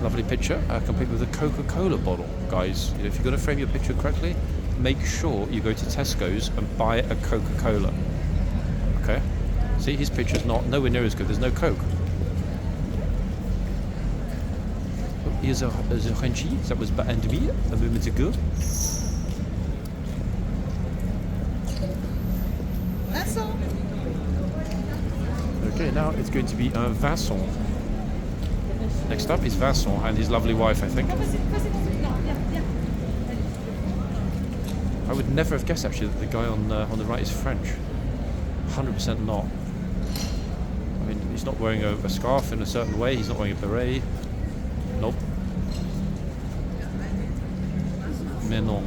Lovely picture, complete with a Coca-Cola bottle. Guys, if you're going to frame your picture correctly, make sure you go to Tesco's and buy a Coca-Cola. Okay? See, his picture's nowhere near as good, there's no Coke. Oh, here's a Frenchie that was behind me a moment ago. Okay, now it's going to be Vincent. Next up is Vincent and his lovely wife, I think. I would never have guessed, actually, that the guy on the right is French. 100% not. I mean, he's not wearing a scarf in a certain way. He's not wearing a beret. Nope. Mais non.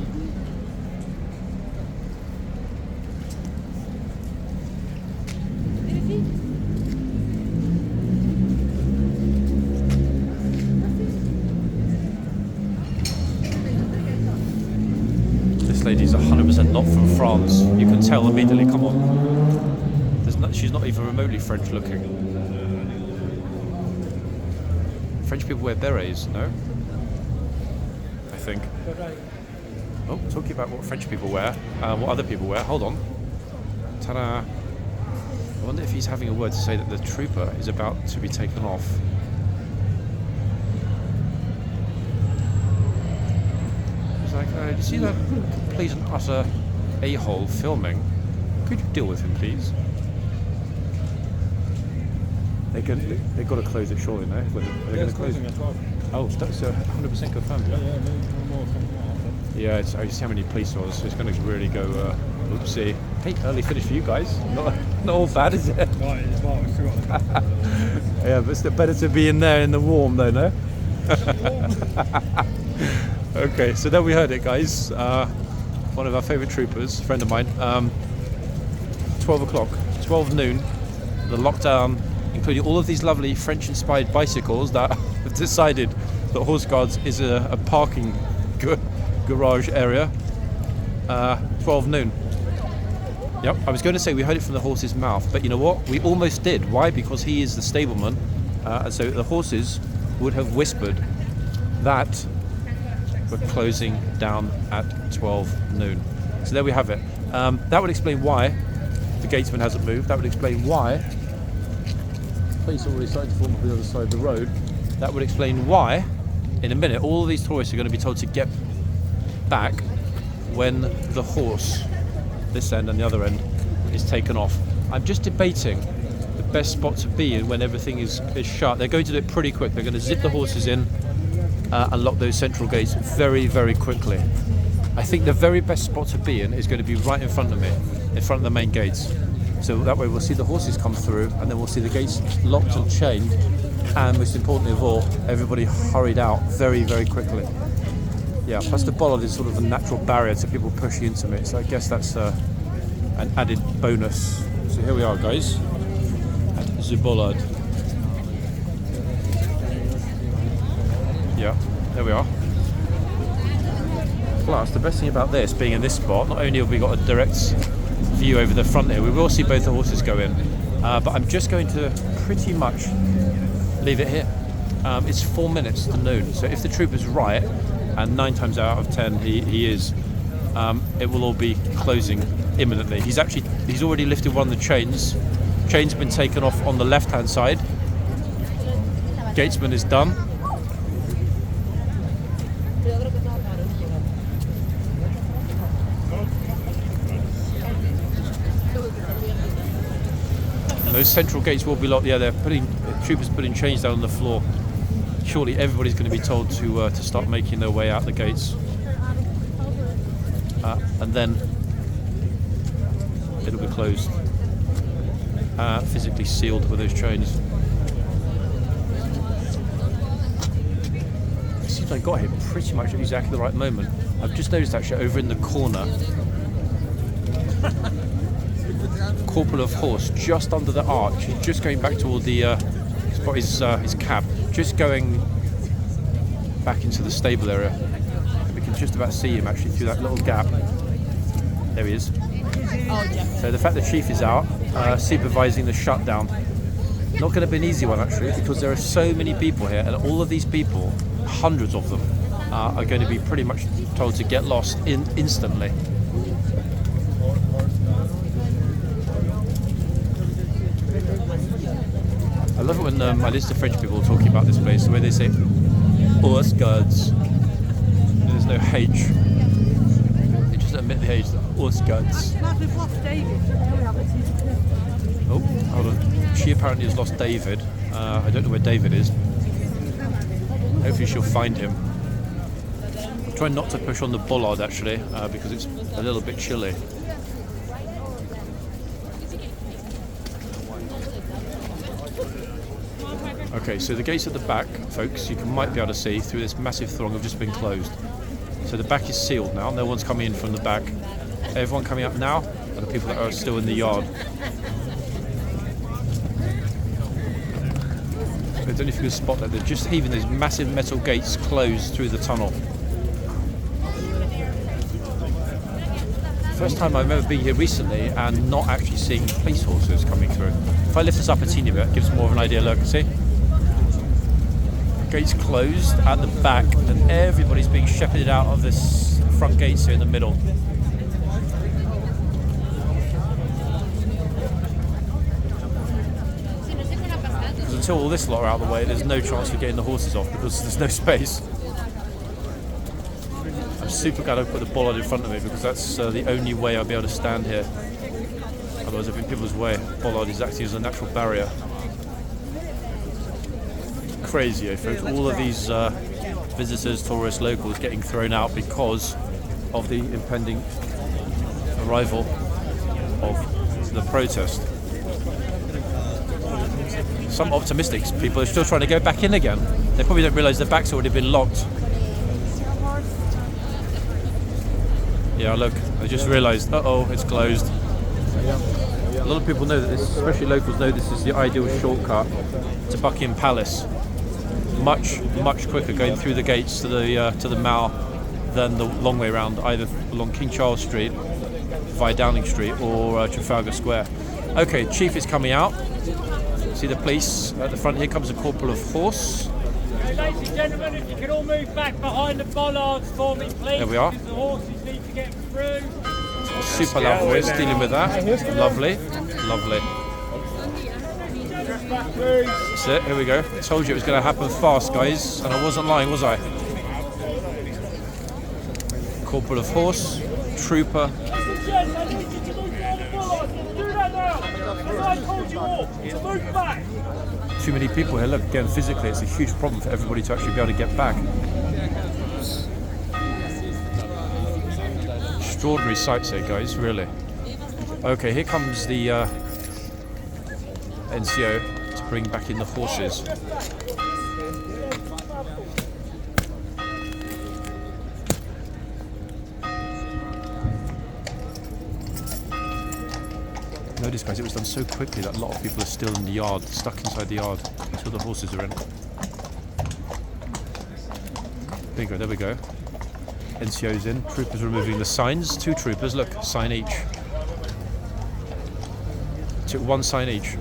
Lady's 100% not from France. You can tell immediately. Come on, she's not even remotely French looking. French people wear berets, no? I think. Oh, talking about what French people wear, what other people wear. Hold on. Ta-da! I wonder if he's having a word to say that the trooper is about to be taken off. Do you see that complete and utter a-hole filming? Could you deal with him, please? They've got to close it, surely, no? Are they going to close it? Oh, that's 100% confirmed. Yeah, I see how many police there are, so it's going to really go Oopsie. Hey, early finish for you guys. Not all bad, is it? Right, it's Mark. We forgot. Yeah, but it's better to be in there in the warm, though, no? Okay, so there we heard it, guys. One of our favourite troopers, a friend of mine. 12 o'clock, 12 noon. The lockdown, including all of these lovely French-inspired bicycles that have decided that horseguards is a parking garage area. 12 noon. Yep, I was going to say we heard it from the horse's mouth, but you know what? We almost did. Why? Because he is the stableman, and so the horses would have whispered that we're closing down at 12 noon. So there we have it. That would explain why the gatesman hasn't moved. That would explain why police are already starting to form on the other side of the road. That would explain why, in a minute, all of these tourists are going to be told to get back when the horse, this end and the other end, is taken off. I'm just debating the best spot to be in when everything is shut. They're going to do it pretty quick. They're going to zip the horses in and lock those central gates very, very quickly. I think the very best spot to be in is going to be right in front of me, in front of the main gates. So that way we'll see the horses come through, and then we'll see the gates locked and chained, and most importantly of all, everybody hurried out very, very quickly. Yeah, plus the bollard is sort of a natural barrier to people pushing into me, so I guess that's an added bonus. So here we are, guys, at the bollard. Yeah, there we are. Plus, the best thing about this being in this spot, not only have we got a direct view over the front here, we will see both the horses go in, but I'm just going to pretty much leave it here. It's 4 minutes to noon, so if the trooper's right, and 9 times out of 10 he is, it will all be closing imminently. He's already lifted one of the chains. Chain's been taken off on the left hand side. Gatesman is done. And those central gates will be locked. Yeah, troopers putting chains down on the floor. Surely everybody's going to be told to start making their way out the gates, and then it'll be closed, physically sealed with those chains. It seems I got here pretty much at exactly the right moment. I've just noticed actually over in the corner, corporal of horse just under the arch. He's just going back toward the his cab, just going back into the stable area. We can just about see him actually through that little gap. There he is. So the fact the chief is out supervising the shutdown, not going to be an easy one actually, because there are so many people here, and all of these people, hundreds of them, are going to be pretty much told to get lost instantly. I love it when I listen to French people talking about this place, the way they say horseguards. There's no H. They just omit the H, horseguards. We've lost David. Oh, hold on. She apparently has lost David. I don't know where David is. Hopefully she'll find him. I'm trying not to push on the bollard actually, because it's a little bit chilly. Okay, so the gates at the back, folks, you might be able to see through this massive throng have just been closed. So the back is sealed now, no one's coming in from the back. Everyone coming up now are the people that are still in the yard. I don't know if you can spot that, they're just heaving those massive metal gates closed through the tunnel. First time I remember being here recently and not actually seeing police horses coming through. If I lift this up a teeny bit, it gives more of an idea. Look, see? Gates closed at the back, and everybody's being shepherded out of this front gates here in the middle. Because until all this lot are out of the way, there's no chance of getting the horses off because there's no space. I'm super glad I put the bollard in front of me because that's the only way I'll be able to stand here. Otherwise, if in people's way, bollard is acting as a natural barrier. Crazy, eh, folks? All of these visitors, tourists, locals getting thrown out because of the impending arrival of the protest. Some optimistic people are still trying to go back in again. They probably don't realise their back's already been locked. Yeah, look, I just realised, uh-oh, it's closed. A lot of people know that this, especially locals, know this is the ideal shortcut to Buckingham Palace. Much quicker going through the gates to the Mall than the long way around, either along King Charles Street, via Downing Street, or Trafalgar Square. Okay, Chief is coming out. See the police at the front. Here comes a corporal of horse. Okay, ladies and gentlemen, if you could all move back behind the bollards for me, please. There we are. Because the horses need to get through. Super lovely, dealing with that. Lovely, lovely. That's it, here we go. I told you it was going to happen fast, guys, and I wasn't lying, was I? Corporal of horse, trooper. Too many people here. Look, again, physically, it's a huge problem for everybody to actually be able to get back. Extraordinary sights here, guys, really. Okay, here comes the NCO to bring back in the horses. Notice, guys, it was done so quickly that a lot of people are still in the yard, stuck inside the yard until the horses are in. Bingo, there we go. NCO's in. Troopers removing the signs. 2 troopers, look, sign each. Took 1 sign each.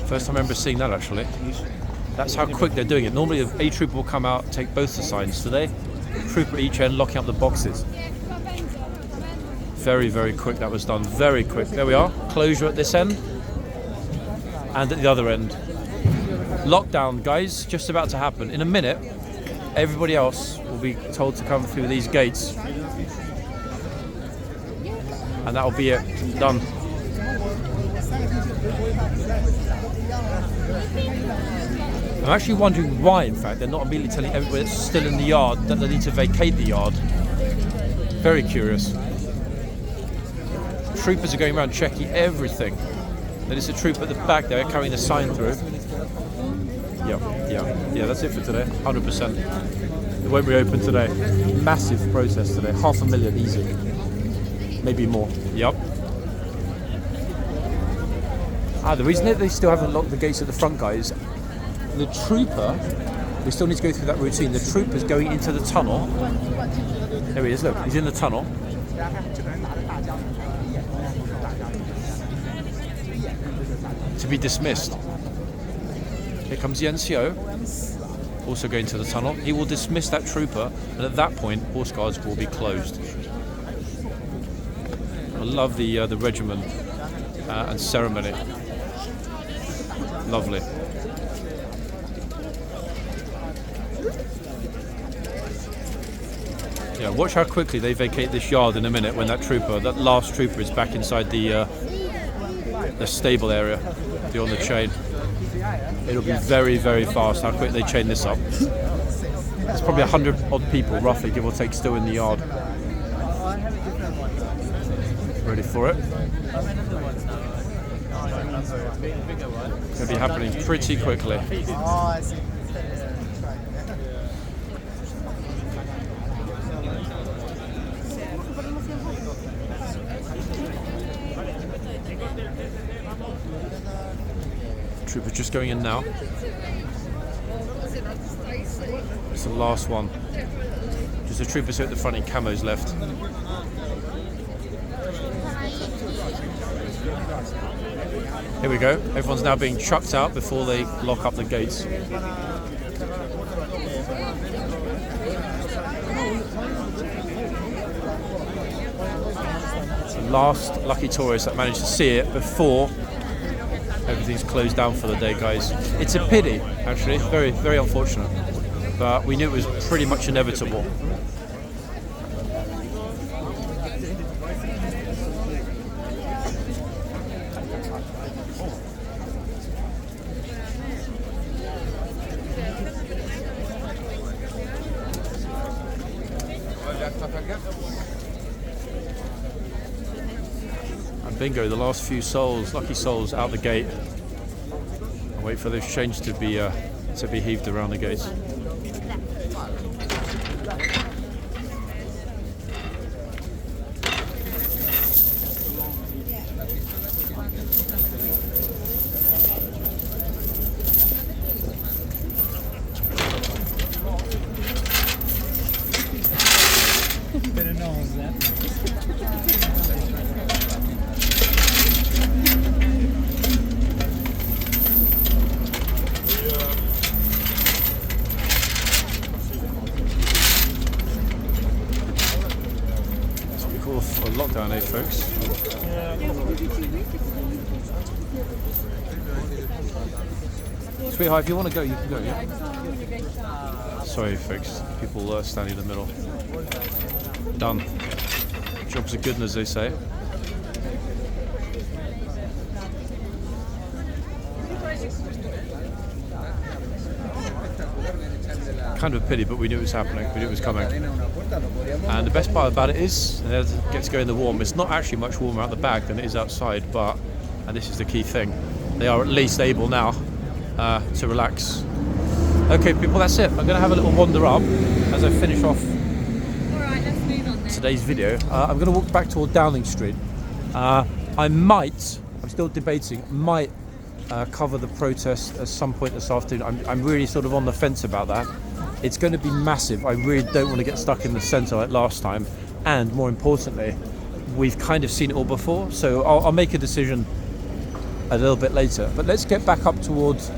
First time I remember seeing that, actually. That's how quick they're doing it. Normally a trooper will come out, take both the signs. Today, trooper at each end locking up the boxes. Very quick that was done. Very quick. There we are. Closure at this end. And at the other end. Lockdown, guys, just about to happen. In a minute, everybody else will be told to come through these gates. And that'll be it. Done. I'm actually wondering why, in fact, they're not immediately telling everybody that's still in the yard that they need to vacate the yard. Very curious. Troopers are going around checking everything. Then it's a trooper at the back there carrying the sign through. Yeah, that's it for today. 100%. It won't reopen today. Massive protest today. 500,000 easy. Maybe more. Yep. The reason that they still haven't locked the gates at the front, guys, the trooper, we still need to go through that routine. The trooper's going into the tunnel. There he is, look, he's in the tunnel. To be dismissed. Here comes the NCO, also going to the tunnel. He will dismiss that trooper, and at that point, horse guards will be closed. I love the regiment and ceremony. Lovely. Yeah, watch how quickly they vacate this yard in a minute when that last trooper is back inside the stable area, beyond the chain. It'll be very fast how quick they chain this up. There's probably 100 odd people, roughly, give or take, still in the yard. Ready for it. It's going to be happening pretty quickly. Trooper just going in now. It's the last one. Just the troopers at the front in camos left. Here we go. Everyone's now being chucked out before they lock up the gates. It's the last lucky tourist that managed to see it before everything's closed down for the day, guys. It's a pity, actually. Very unfortunate. But we knew it was pretty much inevitable. bingo, the last few souls, lucky souls, out the gate. And wait for those chains to be heaved around the gates. Lockdown, eh, folks? Sweetheart, if you want to go, you can go, yeah? Sorry, folks. People standing in the middle. Done. Jobs are good, as they say. Kind of a pity, but we knew it was happening. We knew it was coming. And the best part about it is, as it gets to go in the warm, it's not actually much warmer out the back than it is outside, but, and this is the key thing, they are at least able now to relax. Okay, people, that's it. I'm going to have a little wander up as I finish off today's video. I'm going to walk back toward Downing Street. I'm still debating, might cover the protest at some point this afternoon. I'm really sort of on the fence about that. It's going to be massive. I really don't want to get stuck in the centre like last time. And more importantly, we've kind of seen it all before. So I'll make a decision a little bit later. But let's get back up towards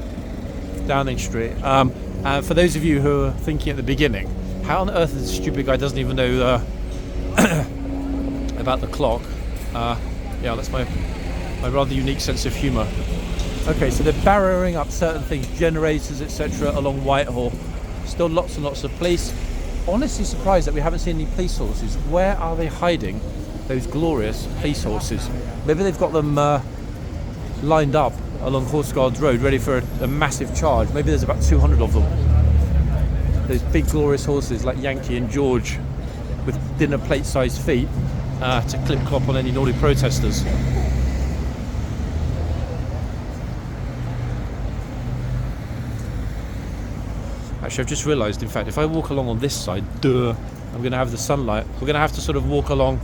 Downing Street. And for those of you who are thinking at the beginning, how on earth this stupid guy doesn't even know about the clock? Yeah, that's my rather unique sense of humour. Okay, so they're barriering up certain things, generators, etc., along Whitehall. Still lots and lots of police. Honestly surprised that we haven't seen any police horses. Where are they hiding those glorious police horses? Maybe they've got them lined up along Horseguards Road, ready for a massive charge. Maybe there's about 200 of them. Those big glorious horses like Yankee and George with dinner plate sized feet to clip clop on any naughty protesters. Actually, I've just realised, in fact, if I walk along on this side, I'm going to have the sunlight. We're going to have to sort of walk along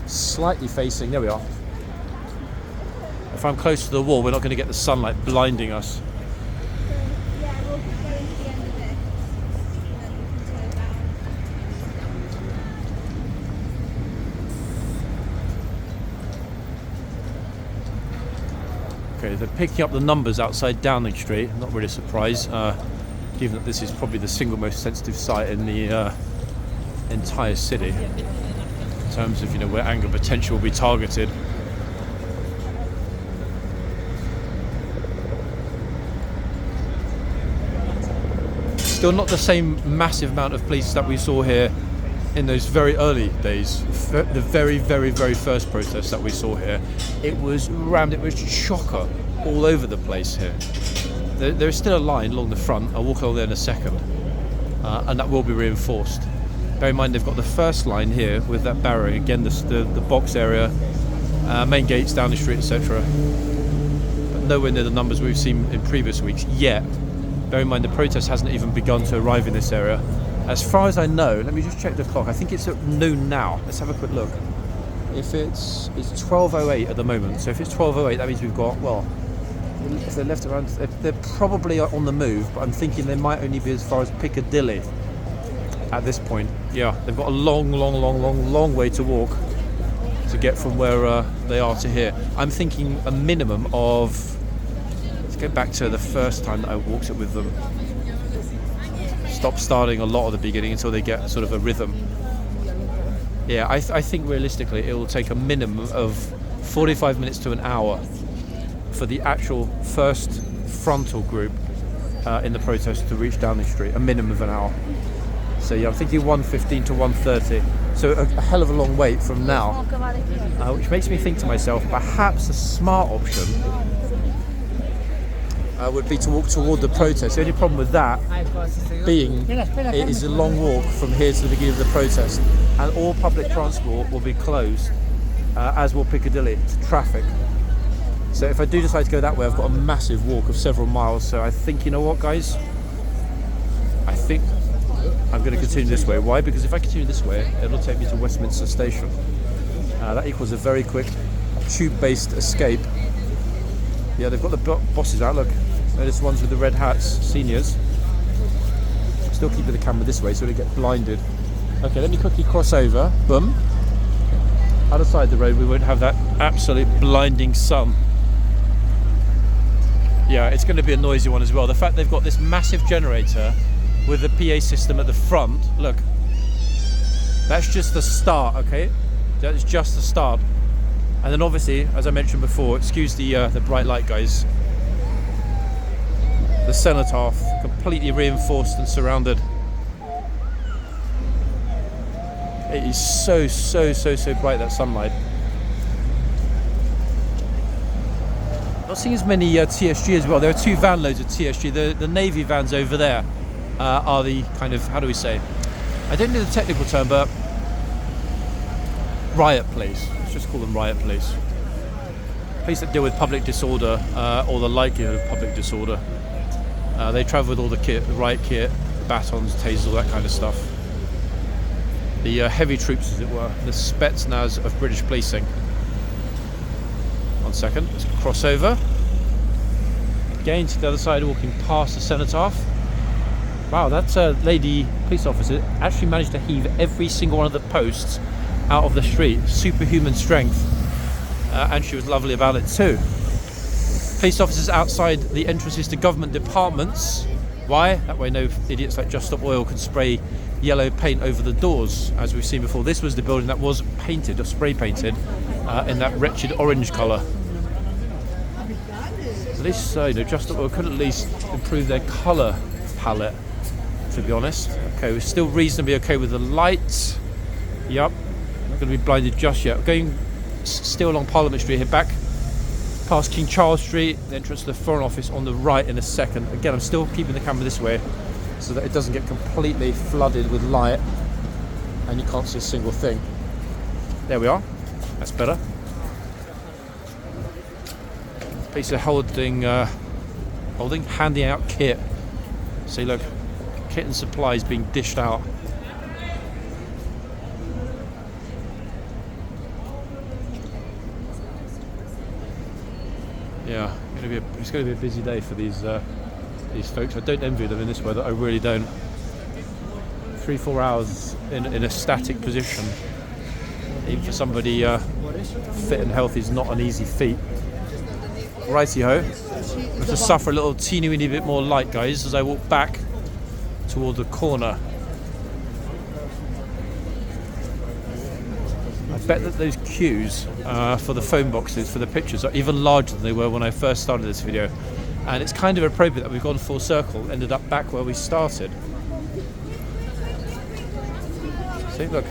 slightly facing, there we are. If I'm close to the wall, we're not going to get the sunlight blinding us. Yeah, we'll go to the end of this. Okay, they're picking up the numbers outside Downing Street. Not really a surprise, given that this is probably the single most sensitive site in the entire city in terms of, you know, where anger potential will be targeted. Still not the same massive amount of police that we saw here in those very early days, the very, very, very first protest that we saw here. It was rammed, it was chocker all over the place here. There is still a line along the front. I'll walk along there in a second, and that will be reinforced. Bear in mind they've got the first line here with that barrier, again the box area, main gates, down the street, etc. But nowhere near the numbers we've seen in previous weeks yet. Bear in mind the protest hasn't even begun to arrive in this area. As far as I know, let me just check the clock. I think it's at noon now. Let's have a quick look. If it's 12:08 at the moment, so if it's 12:08, that means we've got, well, if they're left around, they're probably on the move, but I'm thinking they might only be as far as Piccadilly at this point. Yeah, they've got a long way to walk to get from where they are to here. I'm thinking a minimum of, let's go back to the first time that I walked it with them. Stop starting a lot at the beginning until they get sort of a rhythm. Yeah, I think realistically it will take a minimum of 45 minutes to an hour for the actual first frontal group in the protest to reach Downing Street, a minimum of an hour. So yeah, I'm thinking 1:15 to 1:30. So a hell of a long wait from now, which makes me think to myself, perhaps a smart option would be to walk toward the protest. The only problem with that being it is a long walk from here to the beginning of the protest, and all public transport will be closed as will Piccadilly, to traffic. So if I do decide to go that way, I've got a massive walk of several miles. So I think, you know what, guys? I think I'm going to continue this way. Why? Because if I continue this way, it'll take me to Westminster Station. That equals a very quick tube-based escape. Yeah, they've got the bosses out. Look, notice the ones with the red hats, seniors. Still keeping the camera this way so we don't get blinded. Okay, let me quickly cross over. Boom. Other side of the road, we won't have that absolute blinding sun. Yeah, it's going to be a noisy one as well. The fact they've got this massive generator with the PA system at the front. Look, that's just the start, okay? That is just the start. And then obviously, as I mentioned before, excuse the bright light, guys. The cenotaph, completely reinforced and surrounded. It is so bright, that sunlight. Not seeing as many TSG as well. There are 2 van loads of TSG. The Navy vans over there are the kind of, how do we say? I don't know the technical term, but riot police. Let's just call them riot police. Police that deal with public disorder or the likelihood of public disorder. They travel with all the kit, the riot kit, batons, tasers, all that kind of stuff. The heavy troops, as it were, the Spetsnaz of British policing. 1 second, let's cross over. Again to the other side, walking past the cenotaph. Wow, that lady police officer actually managed to heave every single one of the posts out of the street. Superhuman strength. And she was lovely about it too. Police officers outside the entrances to government departments. Why? That way no idiots like Just Stop Oil can spray yellow paint over the doors, as we've seen before. This was the building that was painted, or spray painted, in that wretched orange colour. At least, you know, Just Stop Oil could at least improve their colour palette, to be honest. Okay, we're still reasonably okay with the lights. Yep, not going to be blinded just yet. We're going still along Parliament Street here, back past King Charles Street, the entrance to the Foreign Office on the right in a second. Again, I'm still keeping the camera this way so that it doesn't get completely flooded with light and you can't see a single thing. There we are. That's better. Police are handing out kit. See, look, kit and supplies being dished out. Yeah, it's going to be a busy day for these folks. I don't envy them in this weather. I really don't. 3-4 hours in a static position, even for somebody fit and healthy, is not an easy feat. Righty ho. I have to suffer a little teeny weeny bit more light, guys, as I walk back toward the corner. I bet that those queues for the phone boxes, for the pictures, are even larger than they were when I first started this video. And it's kind of appropriate that we've gone full circle, ended up back where we started. See, look.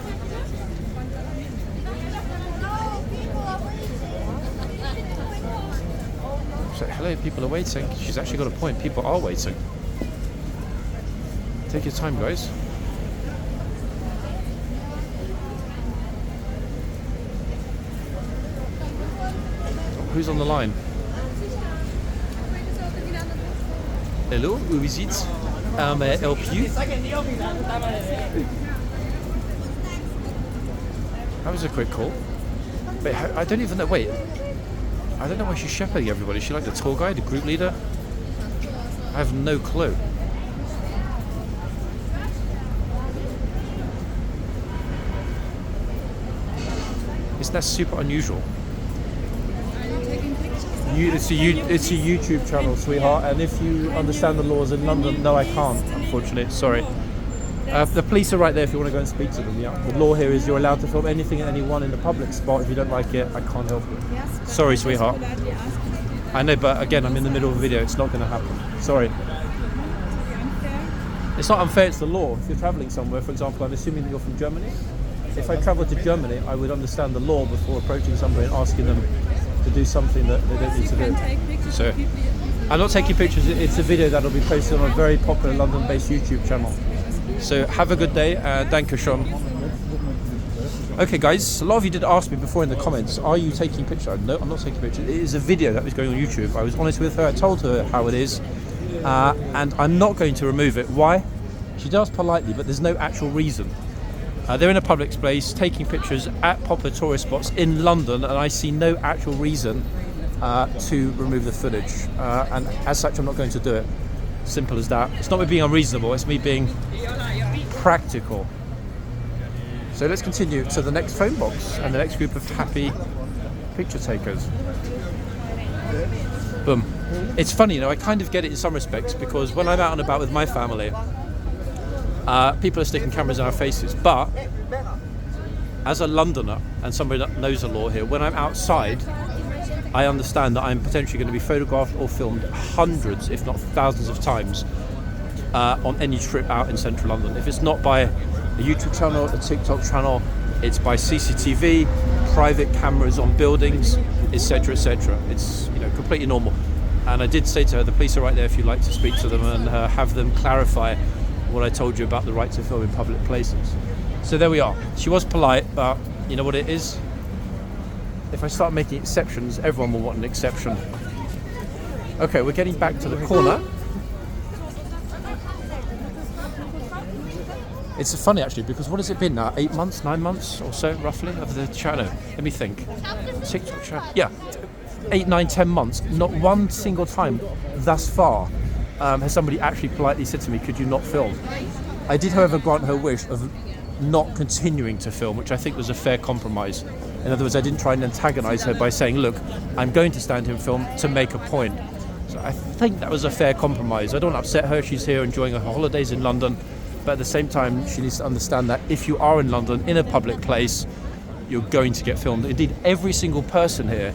So, hello, people are waiting. She's actually got a point. People are waiting. Take your time, guys. Who's on the line? Hello, who is it? May I help you? That was a quick call. Wait, I don't even know. Wait, I don't know why she's shepherding everybody. Is she like the tour guide, the group leader? I have no clue. Isn't that super unusual? It's a YouTube channel, sweetheart, and if you understand the laws in London, no, I can't, unfortunately. Sorry. The police are right there if you want to go and speak to them. Yeah. The law here is you're allowed to film anything at anyone in the public spot. If you don't like it, I can't help you. Sorry, sweetheart. I know, but again, I'm in the middle of a video. It's not going to happen. Sorry. It's not unfair. It's the law. If you're traveling somewhere, for example, I'm assuming that you're from Germany. If I travel to Germany, I would understand the law before approaching somebody and asking them to do something that they don't need to do. So, I'm not taking pictures. It's a video that'll be posted on a very popular London-based YouTube channel. So have a good day. Danke schön. Okay guys, a lot of you did ask me before in the comments, are you taking pictures? No, I'm not taking pictures. It is a video that was going on YouTube. I was honest with her, I told her how it is, and I'm not going to remove it. Why? She does politely, but there's no actual reason. They're in a public space, taking pictures at popular tourist spots in London, and I see no actual reason to remove the footage. And as such, I'm not going to do it. Simple as that. It's not me being unreasonable, it's me being practical. So let's continue to the next phone box and the next group of happy picture takers. Boom. It's funny, you know, I kind of get it in some respects, because when I'm out and about with my family, people are sticking cameras in our faces, but as a Londoner and somebody that knows the law here, when I'm outside, I understand that I'm potentially going to be photographed or filmed hundreds, if not thousands of times on any trip out in central London. If it's not by a YouTube channel, a TikTok channel, it's by CCTV, private cameras on buildings, etc, etc. It's, you know, completely normal. And I did say to her, the police are right there if you'd like to speak to them and have them clarify what I told you about the right to film in public places. So there we are. She was polite, but you know what it is? If I start making exceptions, everyone will want an exception. Okay, we're getting back to the corner. It's funny actually, because what has it been now? 8 months, 9 months or so, roughly, of the channel? Let me think. Yeah, 8, 9, 10 months. Not one single time thus far has somebody actually politely said to me, could you not film? I did, however, grant her wish of not continuing to film, which I think was a fair compromise. In other words, I didn't try and antagonize her by saying, look, I'm going to stand here and film to make a point. So I think that was a fair compromise. I don't want to upset her. She's here enjoying her holidays in London. But at the same time, she needs to understand that if you are in London, in a public place, you're going to get filmed. Indeed, every single person here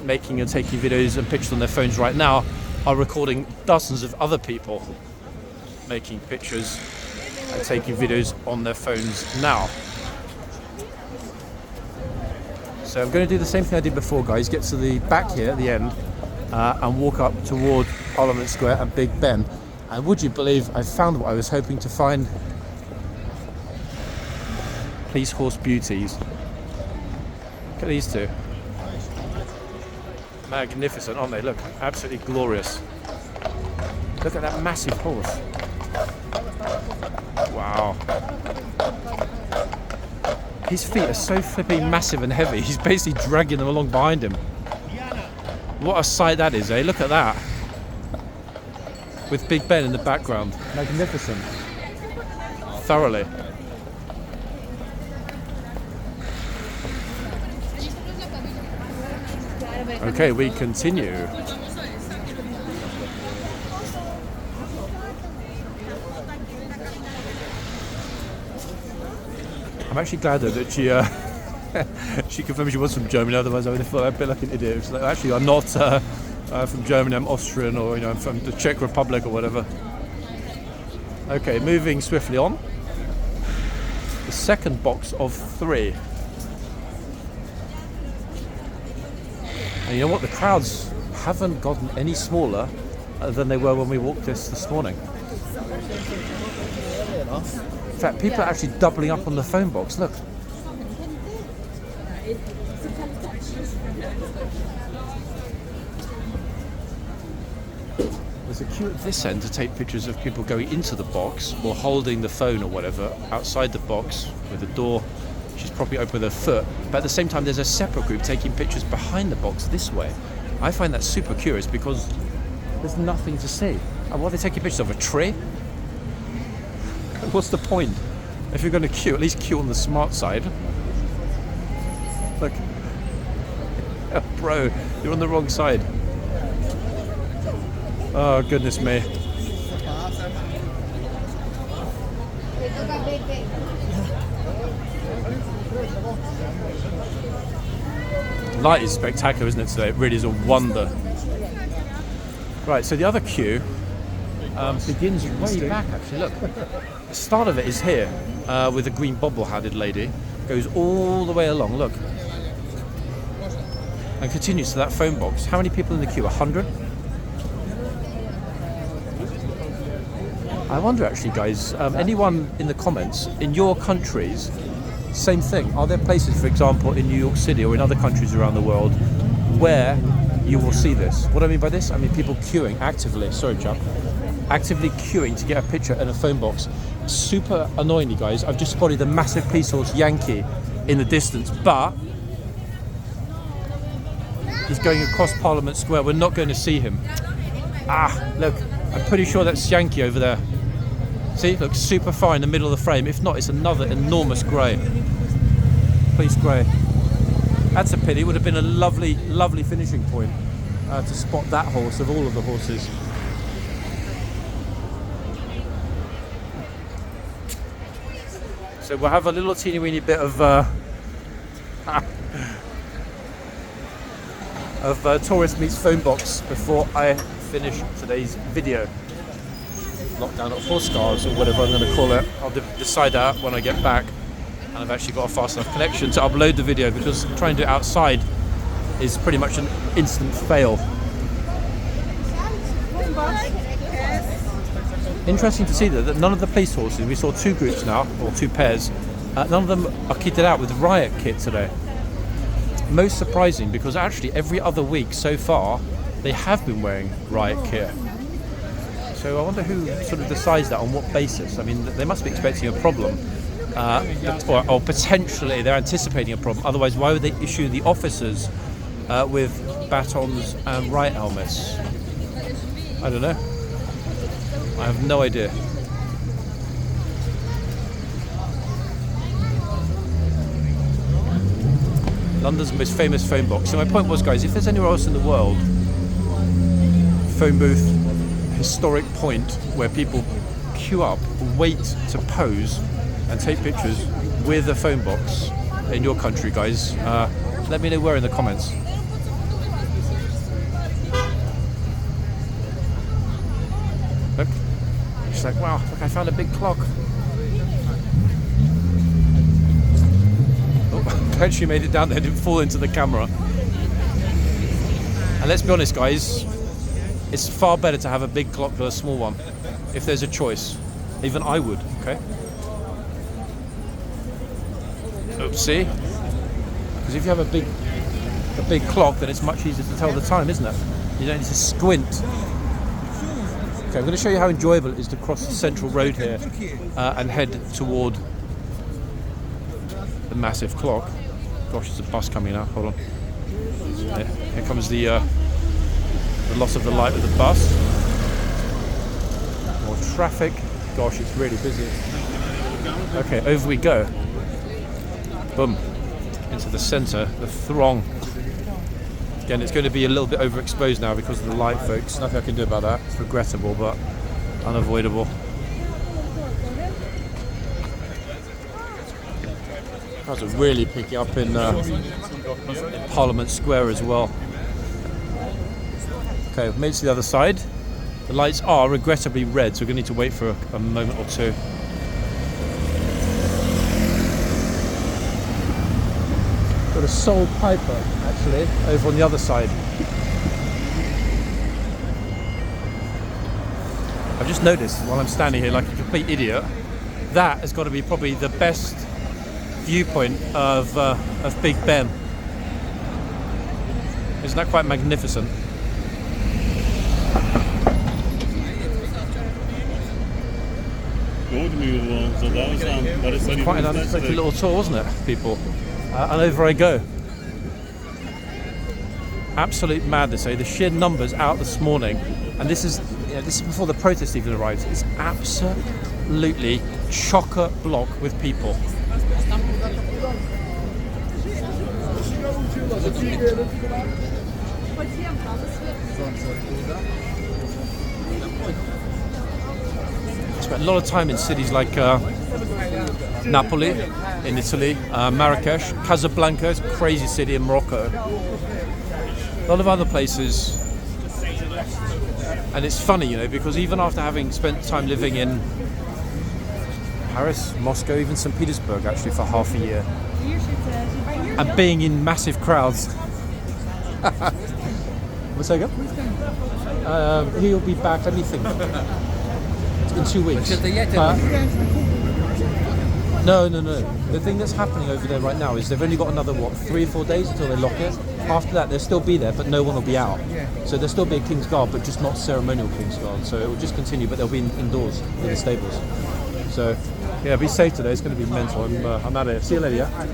making and taking videos and pictures on their phones right now are recording dozens of other people making pictures and taking videos on their phones now. So I'm going to do the same thing I did before, guys. Get to the back here at the end and walk up toward Parliament Square and Big Ben. And would you believe I found what I was hoping to find? Police horse beauties. Look at these two. Magnificent, aren't they? Look, absolutely glorious. Look at that massive horse. Wow. His feet are so flipping massive and heavy, he's basically dragging them along behind him. What a sight that is, eh? Look at that. With Big Ben in the background. Magnificent. Thoroughly. Okay, we continue. I'm actually glad though that she confirmed she was from Germany, otherwise I would have felt a bit like an idiot. She's like, actually, I'm not from Germany, I'm Austrian, or, you know, I'm from the Czech Republic or whatever. Okay, moving swiftly on. The second box of 3. And you know what? The crowds haven't gotten any smaller than they were when we walked this morning. In fact, people are actually doubling up on the phone box. Look. There's a queue at this end to take pictures of people going into the box or holding the phone or whatever outside the box with the door. She's probably open with her foot. But at the same time, there's a separate group taking pictures behind the box this way. I find that super curious because there's nothing to see. And what are they taking pictures of? A tree? What's the point? If you're going to queue, at least queue on the smart side. Look. Bro, you're on the wrong side. Oh, goodness me. Light is spectacular, isn't it, today? It really is a wonder. Right, so the other queue begins way back, actually. Look, the start of it is here with a green bobble-headed lady. Goes all the way along, look. And continues to that phone box. How many people in the queue? 100? I wonder actually, guys, anyone in the comments, in your countries, Same thing. Are there places, for example, in New York City or in other countries around the world where you will see this? What I mean by this, I mean people queuing actively, sorry Chuck, actively queuing to get a picture in a phone box. Super annoyingly, guys, I've just spotted a massive police horse Yankee in the distance, but he's going across Parliament Square. We're not going to see him. Ah, look, I'm pretty sure that's Yankee over there. See, looks super far in the middle of the frame. If not, it's another enormous grey. Police grey. That's a pity. It would have been a lovely, lovely finishing point to spot that horse of all of the horses. So we'll have a little teeny weeny bit of tourist meets phone box before I finish today's video. Lockdown at horseguards or whatever I'm going to call it. I'll decide that when I get back and I've actually got a fast enough connection to upload the video, because trying to do it outside is pretty much an instant fail. Interesting to see that none of the police horses, we saw two groups now, or two pairs, none of them are kitted out with riot kit today. Most surprising, because actually every other week so far they have been wearing riot kit. So I wonder who sort of decides that, on what basis. I mean, they must be expecting a problem, or potentially they're anticipating a problem. Otherwise, why would they issue the officers with batons and riot helmets? I don't know. I have no idea. London's most famous phone box. So my point was, guys, if there's anywhere else in the world, phone booth, historic point where people queue up, wait to pose and take pictures with a phone box in your country, guys, let me know where in the comments. Look, she's like, wow, look, I found a big clock. Oh, glad she made it down there, didn't fall into the camera. And let's be honest, guys, it's far better to have a big clock than a small one, if there's a choice. Even I would, okay? Oopsie. Because if you have a big clock, then it's much easier to tell the time, isn't it? You don't need to squint. Okay, I'm going to show you how enjoyable it is to cross the central road here and head toward the massive clock. Gosh, there's a bus coming now. Hold on. Yeah, here comes the loss of the light with the bus. More traffic. Gosh, it's really busy. Okay, over we go. Boom. Into the centre, the throng. Again, it's going to be a little bit overexposed now because of the light, folks. Nothing I can do about that. It's regrettable, but unavoidable. Cars are really picking up in Parliament Square as well. Okay, we've made it to the other side. The lights are regrettably red, so we're going to need to wait for a moment or two. Got a Soul Piper, actually, over on the other side. I've just noticed, while I'm standing here like a complete idiot, that has got to be probably the best viewpoint of Big Ben. Isn't that quite magnificent? Quite an unexpected little tour, wasn't it, people? And over I go. Absolute madness, eh? The sheer numbers out this morning, and this is before the protest even arrives. It's absolutely chock-a-block with people. I spent a lot of time in cities like Napoli in Italy, Marrakesh, Casablanca, it's a crazy city in Morocco. A lot of other places. And it's funny, you know, because even after having spent time living in Paris, Moscow, even St. Petersburg actually for half a year, and being in massive crowds. What's that go? He'll be back, let me think, in 2 weeks. No. The thing that's happening over there right now is they've only got another, 3 or 4 days until they lock it. After that, they'll still be there, but no one will be out. So there'll still be a kingsguard, but just not ceremonial kingsguard. So it will just continue, but they'll be indoors in the stables. So yeah, be safe today. It's going to be mental. I'm out of here. See you later. Yeah.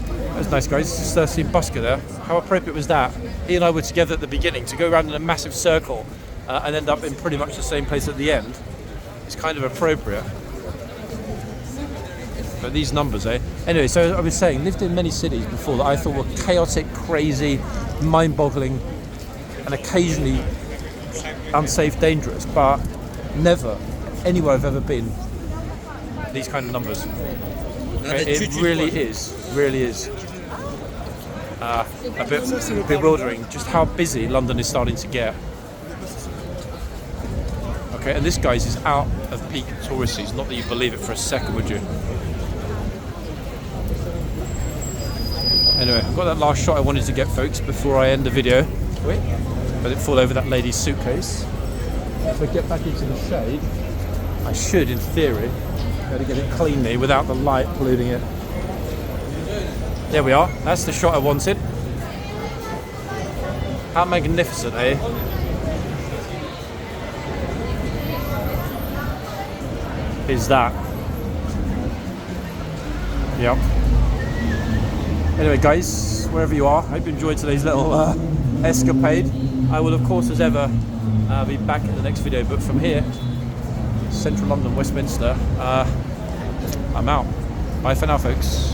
That was nice, guys. Just seen Busker there. How appropriate was that? He and I were together at the beginning to go around in a massive circle and end up in pretty much the same place at the end. It's kind of appropriate. But these numbers, eh? Anyway, so I was saying, lived in many cities before that I thought were chaotic, crazy, mind-boggling, and occasionally unsafe, dangerous, but never anywhere I've ever been these kind of numbers. Okay, it really is a bit bewildering just how busy London is starting to get. Okay, and this guy's is out of peak tourist season. Not that you believe it for a second, would you? Anyway, I've got that last shot I wanted to get, folks, before I end the video. Wait, let it fall over that lady's suitcase. If I get back into the shade, I should, in theory, be able to get it cleanly without the light polluting it. There we are. That's the shot I wanted. How magnificent, eh? Is that? Yep. Anyway, guys, wherever you are, I hope you enjoyed today's little escapade. I will, of course, as ever, be back in the next video. But from here, central London, Westminster, I'm out. Bye for now, folks.